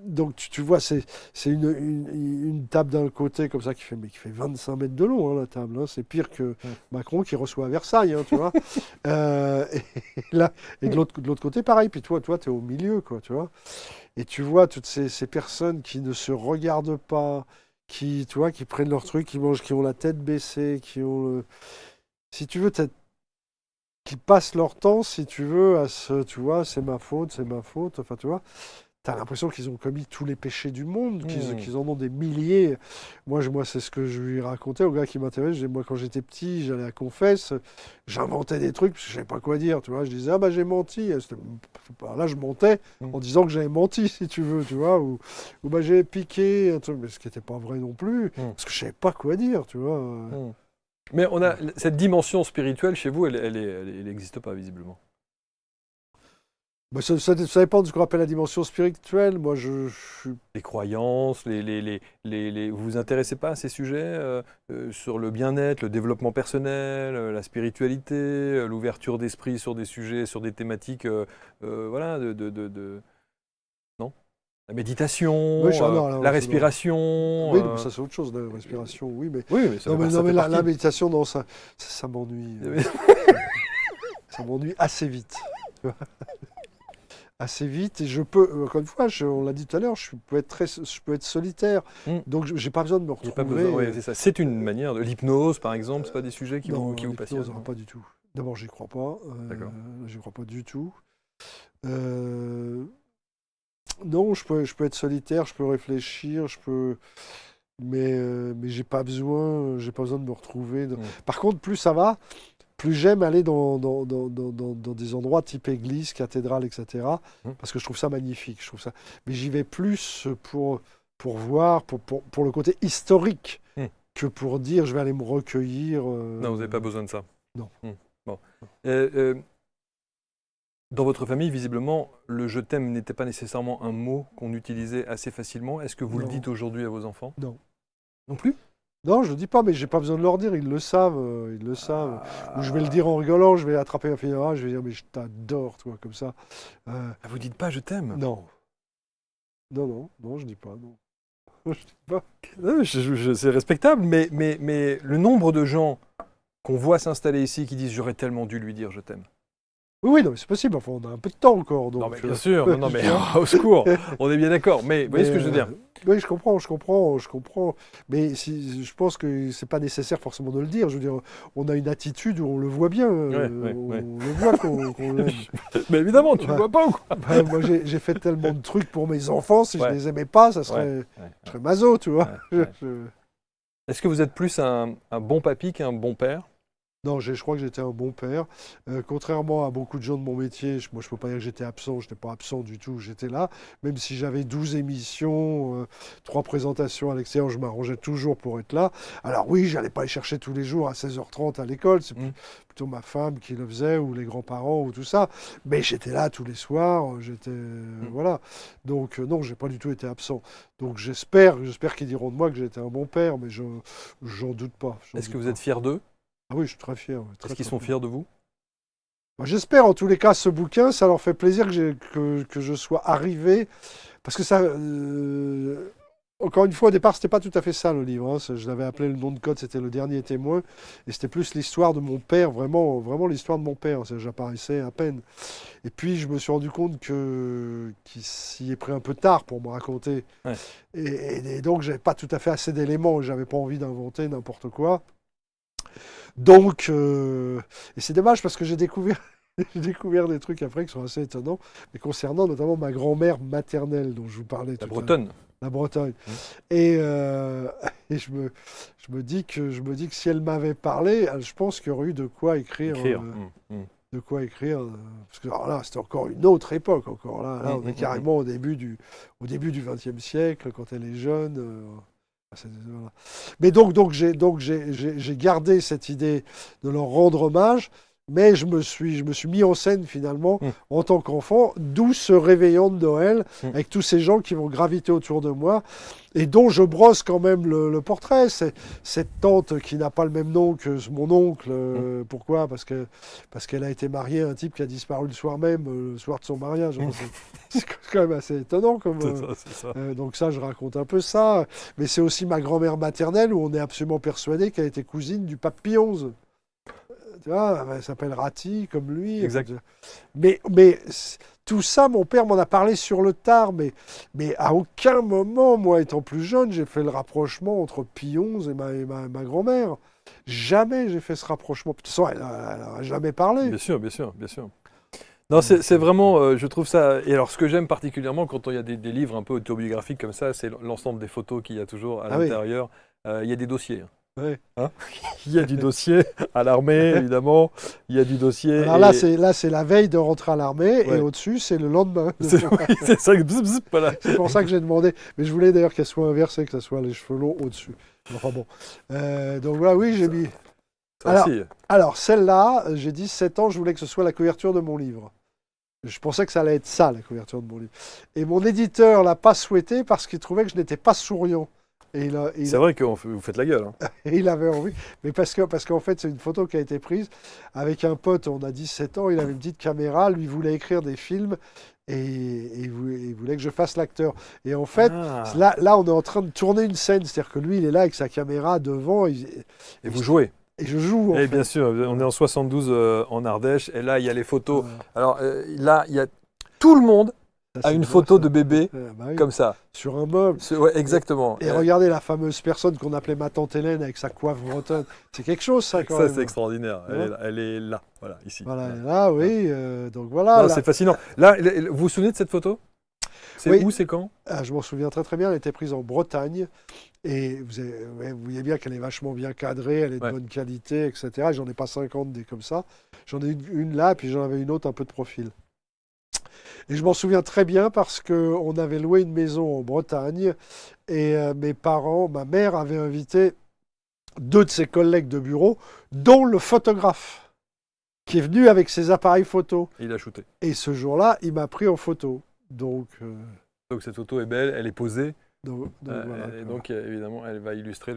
donc, tu vois, c'est une table d'un côté comme ça qui fait 25 mètres de long, hein, la table. Hein. C'est pire que Macron qui reçoit à Versailles, hein, tu vois. Et de l'autre côté, pareil. Puis toi, tu es au milieu, quoi, tu vois. Et tu vois toutes ces personnes qui ne se regardent pas, qui prennent leur truc, qui mangent, qui ont la tête baissée, qui ont si tu veux, qui passent leur temps, si tu veux, tu vois, c'est ma faute, enfin, tu vois. T'as l'impression qu'ils ont commis tous les péchés du monde, qu'ils en ont des milliers. Moi, c'est ce que je lui racontais au gars qui m'intéresse. Moi, quand j'étais petit, j'allais à Confesse, j'inventais des trucs parce que je savais pas quoi dire. Tu vois, je disais j'ai menti. Là, je mentais en disant que j'avais menti, si tu veux, tu vois, ou j'ai piqué, un truc, mais ce qui n'était pas vrai non plus, parce que je savais pas quoi dire, tu vois. Mais on a cette dimension spirituelle chez vous, elle n'existe pas visiblement. Bah, ça dépend de ce qu'on appelle la dimension spirituelle. Moi, je suis... Les croyances, vous vous intéressez pas à ces sujets sur le bien-être, le développement personnel, la spiritualité, l'ouverture d'esprit sur des sujets, sur des thématiques, voilà, non, la méditation, Oui, non, la respiration. Oui, mais ça c'est autre chose, la respiration, oui, mais... Oui, mais ça non, mais fait la partie. méditation, non, ça m'ennuie. Ça m'ennuie assez vite. Assez vite, et je peux, encore une fois, on l'a dit tout à l'heure, je peux être solitaire, donc j'ai pas besoin de me retrouver. Pas besoin, ouais, c'est ça. C'est une manière de l'hypnose, par exemple, c'est pas des sujets qui vous passionnent. Non, pas du tout. D'abord, j'y crois pas. D'accord. J'y crois pas du tout. Non, je peux être solitaire, je peux réfléchir, mais j'ai pas besoin de me retrouver. Par contre, plus ça va, plus j'aime aller dans des endroits type église, cathédrale, etc. Parce que je trouve ça magnifique. Mais j'y vais plus pour voir, pour le côté historique, que pour dire je vais aller me recueillir. Non, vous n'avez pas besoin de ça. Non. Bon. Dans votre famille, visiblement, le je t'aime n'était pas nécessairement un mot qu'on utilisait assez facilement. Est-ce que vous le dites aujourd'hui à vos enfants? Non. Non plus? Non, je ne le dis pas, mais j'ai pas besoin de leur dire, ils le savent. Ou je vais le dire en rigolant, je vais attraper ma fille, je vais dire mais je t'adore, toi, comme ça. Vous dites pas je t'aime? Non, je dis pas, non. Je dis pas. Non, c'est respectable, mais le nombre de gens qu'on voit s'installer ici qui disent j'aurais tellement dû lui dire je t'aime. Oui, non, mais c'est possible. Enfin, on a un peu de temps encore. Donc, non, mais bien sûr. Non, mais au secours. On est bien d'accord. Mais vous voyez ce que je veux dire? Oui, je comprends. Mais je pense que c'est pas nécessaire forcément de le dire. Je veux dire, on a une attitude où on le voit bien. On le voit qu'on l'aime. Mais évidemment, tu le vois pas ou quoi? Moi, j'ai fait tellement de trucs pour mes enfants. Si je les aimais pas, je serais maso, tu vois. Est-ce que vous êtes plus un bon papy qu'un bon père? Non, je crois que j'étais un bon père. Contrairement à beaucoup de gens de mon métier, moi je ne peux pas dire que j'étais absent, je n'étais pas absent du tout, j'étais là. Même si j'avais 12 émissions, 3 présentations à l'extérieur, je m'arrangeais toujours pour être là. Alors oui, je n'allais pas les chercher tous les jours à 16h30 à l'école, c'est plutôt ma femme qui le faisait, ou les grands-parents, ou tout ça. Mais j'étais là tous les soirs, voilà. Donc non, je n'ai pas du tout été absent. Donc j'espère qu'ils diront de moi que j'ai été un bon père, mais j'en doute pas. Est-ce que vous êtes fier d'eux? Ah oui, je suis très fier. Est-ce qu'ils sont fiers de vous? J'espère, en tous les cas, ce bouquin, ça leur fait plaisir que je sois arrivé. Parce que ça... encore une fois, au départ, c'était pas tout à fait ça, le livre. Hein. Je l'avais appelé Le nom de code, c'était Le dernier témoin. Et c'était plus l'histoire de mon père, vraiment l'histoire de mon père. J'apparaissais à peine. Et puis, je me suis rendu compte qu'il s'y est pris un peu tard pour me raconter. Ouais. Et donc, j'avais pas tout à fait assez d'éléments. J'avais pas envie d'inventer n'importe quoi. Donc, et c'est dommage parce que j'ai découvert des trucs après qui sont assez étonnants, mais concernant notamment ma grand-mère maternelle dont je vous parlais tout à l'heure. La Bretonne. Et je me dis que si elle m'avait parlé, je pense qu'il y aurait eu de quoi écrire. De quoi écrire. Parce que alors là, c'était encore une autre époque. Encore là, on est carrément au début du XXe siècle, quand elle est jeune. Voilà. Mais donc j'ai gardé cette idée de leur rendre hommage, Mais je me suis mis en scène finalement en tant qu'enfant, d'où ce réveillon de Noël avec tous ces gens qui vont graviter autour de moi et dont je brosse quand même le portrait. C'est cette tante qui n'a pas le même nom que mon oncle. Pourquoi ? Parce qu'elle a été mariée à un type qui a disparu le soir même, le soir de son mariage. C'est quand même assez étonnant. C'est ça. Donc ça, je raconte un peu ça. Mais c'est aussi ma grand-mère maternelle où on est absolument persuadé qu'elle était cousine du pape Pie XI. Tu vois, elle s'appelle Ratti, comme lui. Exact. Mais tout ça, mon père m'en a parlé sur le tard, mais à aucun moment, moi étant plus jeune, j'ai fait le rapprochement entre Pie XI et ma grand-mère. Jamais j'ai fait ce rapprochement. De toute façon, elle n'a jamais parlé. Bien sûr. Non, c'est vraiment, je trouve ça... Et alors, ce que j'aime particulièrement quand il y a des livres un peu autobiographiques comme ça, c'est l'ensemble des photos qu'il y a toujours à l'intérieur. Il y a des dossiers. Ouais. Hein, il y a du dossier à l'armée, évidemment. Il y a du dossier. Alors là, c'est la veille de rentrer à l'armée et au-dessus, c'est le lendemain. C'est ça. Voilà. C'est pour ça que j'ai demandé. Mais je voulais d'ailleurs qu'elle soit inversée, que ce soit les cheveux longs au-dessus. Enfin bon. Donc voilà, oui, j'ai mis. Alors celle-là, j'ai 17 ans, je voulais que ce soit la couverture de mon livre. Je pensais que ça allait être ça, la couverture de mon livre. Et mon éditeur l'a pas souhaité parce qu'il trouvait que je n'étais pas souriant. C'est vrai que vous faites la gueule. Hein. Et il avait envie. Mais parce qu'en fait, c'est une photo qui a été prise avec un pote, on a 17 ans, il avait une petite caméra, lui voulait écrire des films et il voulait que je fasse l'acteur. Et en fait, là, on est en train de tourner une scène, c'est-à-dire que lui, il est là avec sa caméra devant. Et vous jouez. Et je joue. Et bien sûr, on est en 72 en Ardèche, et là, il y a les photos. Alors là, il y a tout le monde à une photo de bébé comme ça. Sur un meuble. Ouais, exactement. Et regardez la fameuse personne qu'on appelait ma tante Hélène avec sa coiffe bretonne. C'est quelque chose, ça, quand même. Ça, c'est extraordinaire. Elle est là, voilà, ici. Voilà, là, oui. Donc voilà. C'est fascinant. Là, vous vous souvenez de cette photo ? C'est où, c'est quand ? Je m'en souviens très très bien. Elle était prise en Bretagne. Et vous voyez bien qu'elle est vachement bien cadrée, elle est de bonne qualité, etc. Et j'en ai pas 50 des comme ça. J'en ai une là, puis j'en avais une autre un peu de profil. Et je m'en souviens très bien parce qu'on avait loué une maison en Bretagne et mes parents, ma mère avait invité 2 de ses collègues de bureau, dont le photographe, qui est venu avec ses appareils photo. Et il a shooté. Et ce jour-là, il m'a pris en photo. Donc cette photo est belle, elle est posée. Voilà, et donc évidemment, elle va illustrer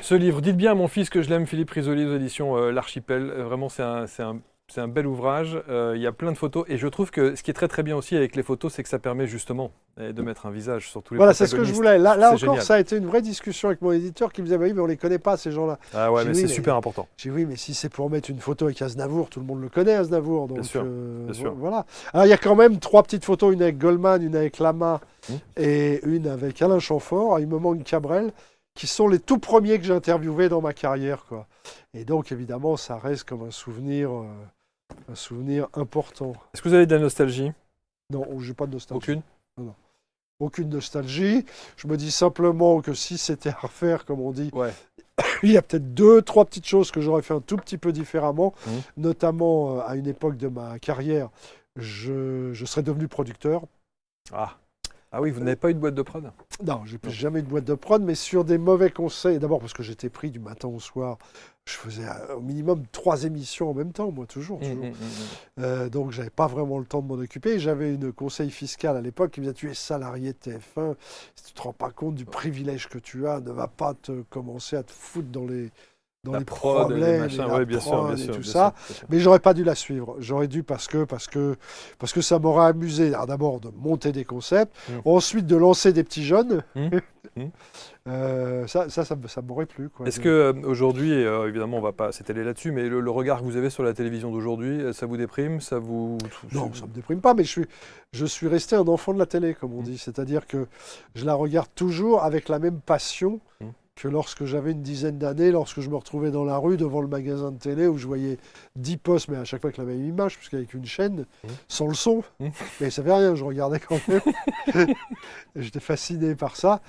ce livre. Dites bien à mon fils que je l'aime, Philippe Risoli, aux éditions L'Archipel. Vraiment, c'est un bel ouvrage. Il y a plein de photos. Et je trouve que ce qui est très très bien aussi avec les photos, c'est que ça permet justement de mettre un visage sur tous les protagonistes. Voilà, c'est ce que je voulais. Là encore, génial. Ça a été une vraie discussion avec mon éditeur qui me disait, oui, mais on les connaît pas, ces gens-là. Ah ouais, mais c'est super important. J'ai dit, oui, mais si c'est pour mettre une photo avec Aznavour, tout le monde le connaît, Aznavour. Donc, bien sûr. Voilà. Alors, il y a quand même 3 petites photos, une avec Goldman, une avec Lama et une avec Alain Chamfort. Il me manque Cabrel, qui sont les tout premiers que j'ai interviewés dans ma carrière, quoi. Et donc, évidemment, ça reste comme un souvenir important. Est-ce que vous avez de la nostalgie ? Non, j'ai pas de nostalgie. Aucune ? Non. Aucune nostalgie. Je me dis simplement que si c'était à refaire, comme on dit, il y a peut-être 2-3 petites choses que j'aurais fait un tout petit peu différemment, notamment à une époque de ma carrière, je serais devenu producteur. Ah oui, vous n'avez pas eu de boîte de prod ? Non, j'ai jamais eu de boîte de prod, mais sur des mauvais conseils. D'abord parce que j'étais pris du matin au soir. Je faisais au minimum 3 émissions en même temps, moi, toujours. Donc, j'avais pas vraiment le temps de m'en occuper. J'avais une conseil fiscale à l'époque qui me disait, tu es salarié de TF1, si tu te rends pas compte du privilège que tu as, ne va pas commencer à te foutre dans les prod, problèmes, les machins, bien sûr, tout ça. Mais j'aurais pas dû la suivre. J'aurais dû parce que ça m'aurait amusé. Alors d'abord de monter des concepts, ensuite de lancer des petits jeunes. Ça m'aurait plu, quoi. Est-ce que aujourd'hui, évidemment, on va pas s'étaler là-dessus, mais le regard que vous avez sur la télévision d'aujourd'hui, ça vous déprime, ça vous... Non, ça me déprime pas, mais je suis resté un enfant de la télé, comme on dit. C'est-à-dire que je la regarde toujours avec la même passion que lorsque j'avais une dizaine d'années, lorsque je me retrouvais dans la rue devant le magasin de télé où je voyais 10 postes, mais à chaque fois avec la même image, puisqu'avec une chaîne, sans le son. Mais ça fait rien, je regardais quand même. J'étais fasciné par ça.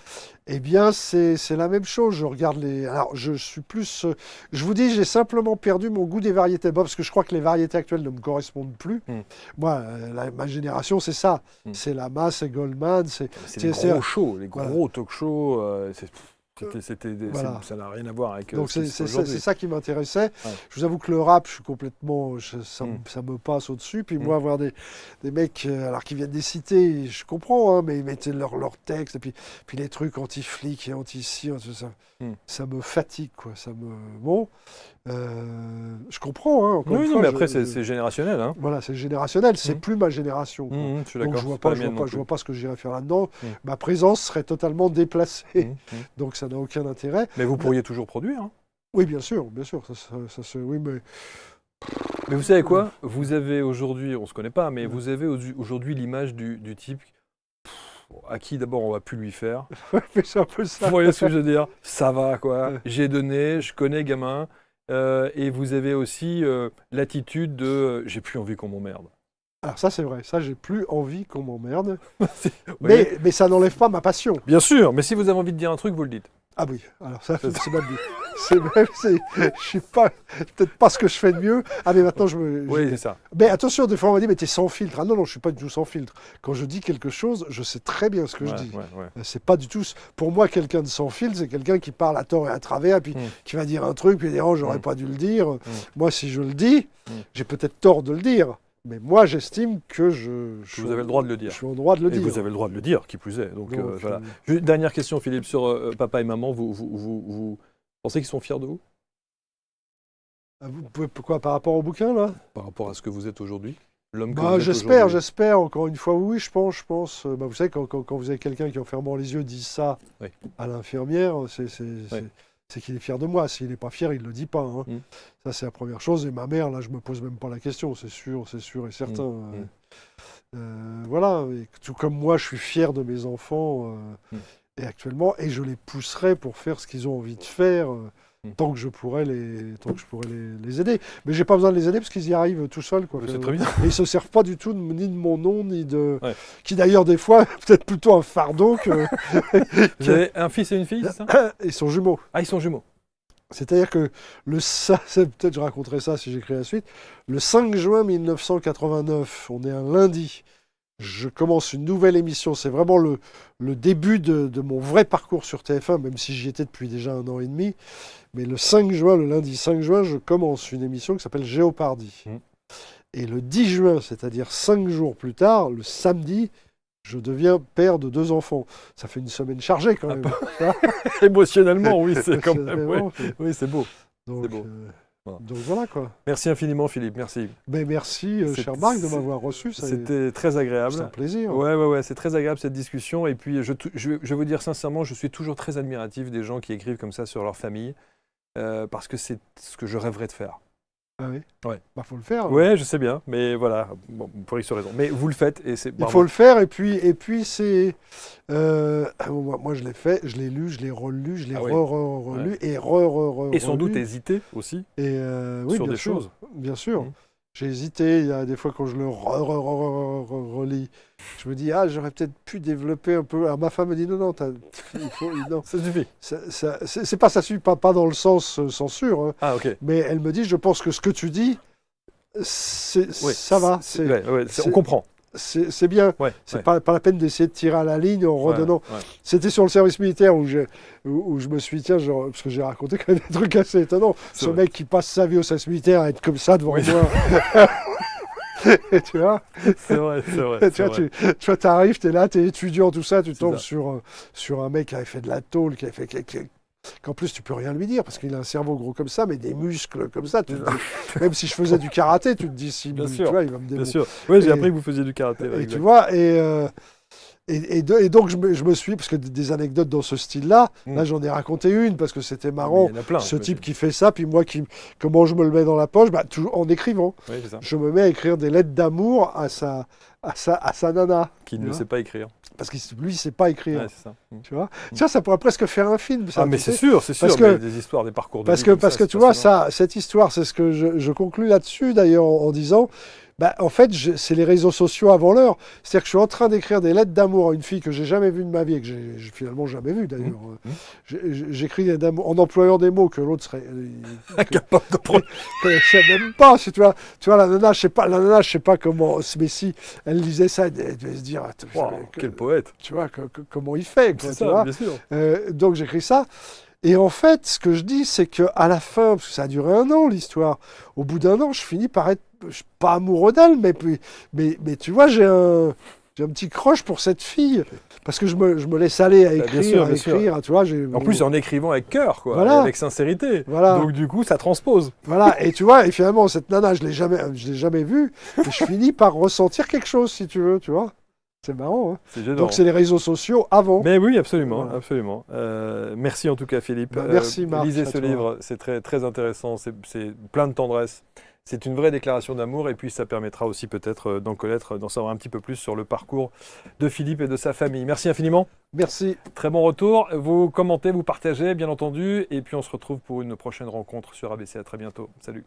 Eh bien, c'est la même chose. Je regarde Alors, je suis plus... je vous dis, j'ai simplement perdu mon goût des variétés. Parce que je crois que les variétés actuelles ne me correspondent plus. Moi, ma génération, c'est ça. C'est Lama, c'est Goldman, c'est les gros shows, les gros talk shows. Voilà. Ça n'a rien à voir avec Donc ce qui se fait aujourd'hui. c'est ça qui m'intéressait. Ouais. Je vous avoue que le rap, je suis complètement, ça Mm. me passe au-dessus. Puis Mm. moi, avoir des mecs, alors qui viennent des cités, je comprends, hein, mais ils mettaient leur texte, et puis les trucs anti-flics et anti-ci, ça, Mm. ça me fatigue, quoi. Bon, je comprends, hein, encore Oui, une non, fois. mais après, c'est générationnel. Hein. Voilà, c'est générationnel, c'est Mm. plus ma génération, quoi. Je suis Donc d'accord. je vois c'est pas pas, la mienne non plus. je vois pas ce que j'irais faire là-dedans. Mm. Ma présence serait totalement déplacée, Mm. donc ça n'a aucun intérêt. Mais vous pourriez toujours produire. Hein. Oui, bien sûr, oui, mais Mais vous savez quoi? Vous avez aujourd'hui, on ne se connaît pas, mais Ouais. vous avez aujourd'hui l'image du type à qui d'abord on va plus lui faire. mais c'est un peu ça. Vous voyez ce que je veux dire? Ça va quoi. Ouais. J'ai donné, je connais gamin. Et vous avez aussi l'attitude de j'ai plus envie qu'on m'emmerde. Alors ça, c'est vrai, ça, j'ai plus envie qu'on m'emmerde, Vous voyez mais ça n'enlève pas ma passion. Bien sûr, mais si vous avez envie de dire un truc, vous le dites. Ah oui, alors ça, c'est ma vie. Je suis pas, peut-être pas ce que je fais de mieux. Ah mais maintenant, Oui, c'est ça. Mais attention, des fois on m'a dit, mais t'es sans filtre. Ah non, non, je suis pas du tout sans filtre. Quand je dis quelque chose, je sais très bien ce que je dis. Ouais. C'est pas du tout. Pour moi, quelqu'un de sans filtre, c'est quelqu'un qui parle à tort et à travers, puis qui va dire un truc, puis dire, oh, j'aurais pas dû le dire. Moi, si je le dis, j'ai peut-être tort de le dire. Mais moi, j'estime que Vous avez le droit de le dire. je suis en droit de le Et dire. vous avez le droit de le dire, qui plus est. Donc, Donc, voilà. Dernière question, Philippe, sur papa et maman. Vous pensez qu'ils sont fiers de vous Pourquoi, par rapport au bouquin, là? par rapport à ce que vous êtes aujourd'hui? L'homme que Bah, vous êtes j'espère, aujourd'hui. encore une fois, oui, je pense. Bah, vous savez, quand vous avez quelqu'un qui, en fermant les yeux, dit ça Oui. à l'infirmière, c'est qu'il est fier de moi. S'il n'est pas fier, il ne le dit pas. Hein. Mm. Ça, c'est la première chose. Et ma mère, là, je me pose même pas la question, c'est sûr et certain. Voilà. Et tout comme moi, je suis fier de mes enfants et actuellement, et je les pousserai pour faire ce qu'ils ont envie de faire. Tant que je pourrais les aider. Mais j'ai pas besoin de les aider parce qu'ils y arrivent tout seuls. Quoi. C'est très bien. Et ils se servent pas du tout ni de mon nom, ni de... Ouais. Qui d'ailleurs, des fois, est peut-être plutôt un fardeau que... Vous avez un fils et une fille, c'est ça? Ils sont jumeaux. Ah, ils sont jumeaux. C'est-à-dire que peut-être je raconterai ça si j'écris la suite, le 5 juin 1989, on est un lundi, je commence une nouvelle émission, c'est vraiment le début de mon vrai parcours sur TF1, même si j'y étais depuis déjà 1 an et demi, mais le lundi 5 juin, je commence une émission qui s'appelle Géopardy. Et le 10 juin, c'est-à-dire 5 jours plus tard, le samedi, je deviens père de 2 enfants. Ça fait une semaine chargée quand même. Émotionnellement, oui, c'est quand même. Vraiment, Oui, c'est beau. donc, C'est beau. donc voilà quoi. Merci infiniment, Philippe. Merci. Mais merci, C'est- cher Marc, de m'avoir reçu. C'était très agréable. C'est un plaisir. Ouais, c'est très agréable cette discussion. Et puis, je vais vous dire sincèrement, je suis toujours très admiratif des gens qui écrivent comme ça sur leur famille, parce que c'est ce que je rêverais de faire. Ah oui. Ouais. Bah, faut le faire. Ouais, je sais bien, mais voilà, bon, pour X raison. Mais vous le faites et c'est. Il faut le faire et puis c'est. Moi je l'ai fait, je l'ai lu, je l'ai relu, je l'ai Ah oui. relu Ouais. et Et sans relu. doute hésiter aussi Et oui, sur bien des sûr, choses. bien sûr. Mhm. J'ai hésité. Il y a des fois quand je le relis, je me dis j'aurais peut-être pu développer un peu. Alors ma femme me dit non, non. Ça suffit. C'est pas ça suit pas dans le sens censure, hein, Ah, ok. mais elle me dit je pense que ce que tu dis, ça va. On comprend. C'est bien. Ouais, C'est ouais. pas la peine d'essayer de tirer à la ligne en redonnant. Ouais. C'était sur le service militaire où je me suis dit, tiens, parce que j'ai raconté quand même des trucs assez étonnants. C'est Ce vrai. mec qui passe sa vie au service militaire à être comme ça devant Oui. moi. Et tu vois, C'est vrai. tu vois, t'arrives, t'es là, t'es étudiant, tout ça, tu tombes ça. sur un mec qui avait fait de la tôle, qu'en plus tu peux rien lui dire parce qu'il a un cerveau gros comme ça, mais des muscles comme ça. Tu te dis, même si je faisais du karaté, tu te dis si Bien tu sûr. vois, il va me Bien démonter. sûr. Oui, j'ai Et- appris que vous faisiez du karaté. ouais, Et exact. tu vois, et donc je me suis, parce que des anecdotes dans ce style-là, là j'en ai raconté une parce que c'était marrant. Il y en a plein. Ce type qui fait ça, puis moi, comment je me le mets dans la poche, toujours en écrivant. Oui, c'est ça. Je me mets à écrire des lettres d'amour à sa nana. Qui Tu ne vois. sait pas écrire. Parce que lui, il sait pas écrire. Ouais, c'est ça. Tu vois. Tiens, ça pourrait presque faire un film. Ça, Ah, mais tu c'est sais. sûr, c'est sûr. Parce que- mais des histoires, des parcours de Parce vie que, comme parce ça, que c'est tu vois, passionnant. cette histoire, c'est ce que je conclus là-dessus, d'ailleurs, en disant, En fait, c'est les réseaux sociaux avant l'heure. C'est-à-dire que je suis en train d'écrire des lettres d'amour à une fille que j'ai jamais vue de ma vie et que j'ai finalement jamais vue d'ailleurs. J'écris des d'amour en employant des mots que l'autre serait Incapable de prendre. connaissait même pas. Tu vois, la nana, je sais pas comment. Mais si elle lisait ça, elle devait se dire, Wow, quel poète. tu vois, comment il fait, quoi, C'est tu ça, vois. bien sûr. Donc j'écris ça. Et en fait, ce que je dis, c'est qu'à la fin, parce que ça a duré 1 an l'histoire, au bout d'1 an, je finis par être, pas amoureux d'elle, mais tu vois, j'ai un petit crush pour cette fille, parce que je me laisse aller à écrire, bien sûr. tu vois. En plus, en écrivant avec cœur, quoi, Voilà. et avec sincérité. Voilà. Donc du coup, ça transpose. Voilà, et tu vois, et finalement, cette nana, je l'ai jamais vue, et je finis par ressentir quelque chose, si tu veux, tu vois. C'est marrant, hein. C'est gênant. Donc c'est les réseaux sociaux avant. Mais oui, absolument, Voilà. absolument. Merci en tout cas, Philippe. Merci, Marc, Lisez à ce toi. livre, c'est très, très intéressant, c'est plein de tendresse. C'est une vraie déclaration d'amour et puis ça permettra aussi peut-être d'en savoir un petit peu plus sur le parcours de Philippe et de sa famille. Merci infiniment. Merci. Très bon retour. Vous commentez, vous partagez, bien entendu. Et puis on se retrouve pour une prochaine rencontre sur ABC. À très bientôt. Salut.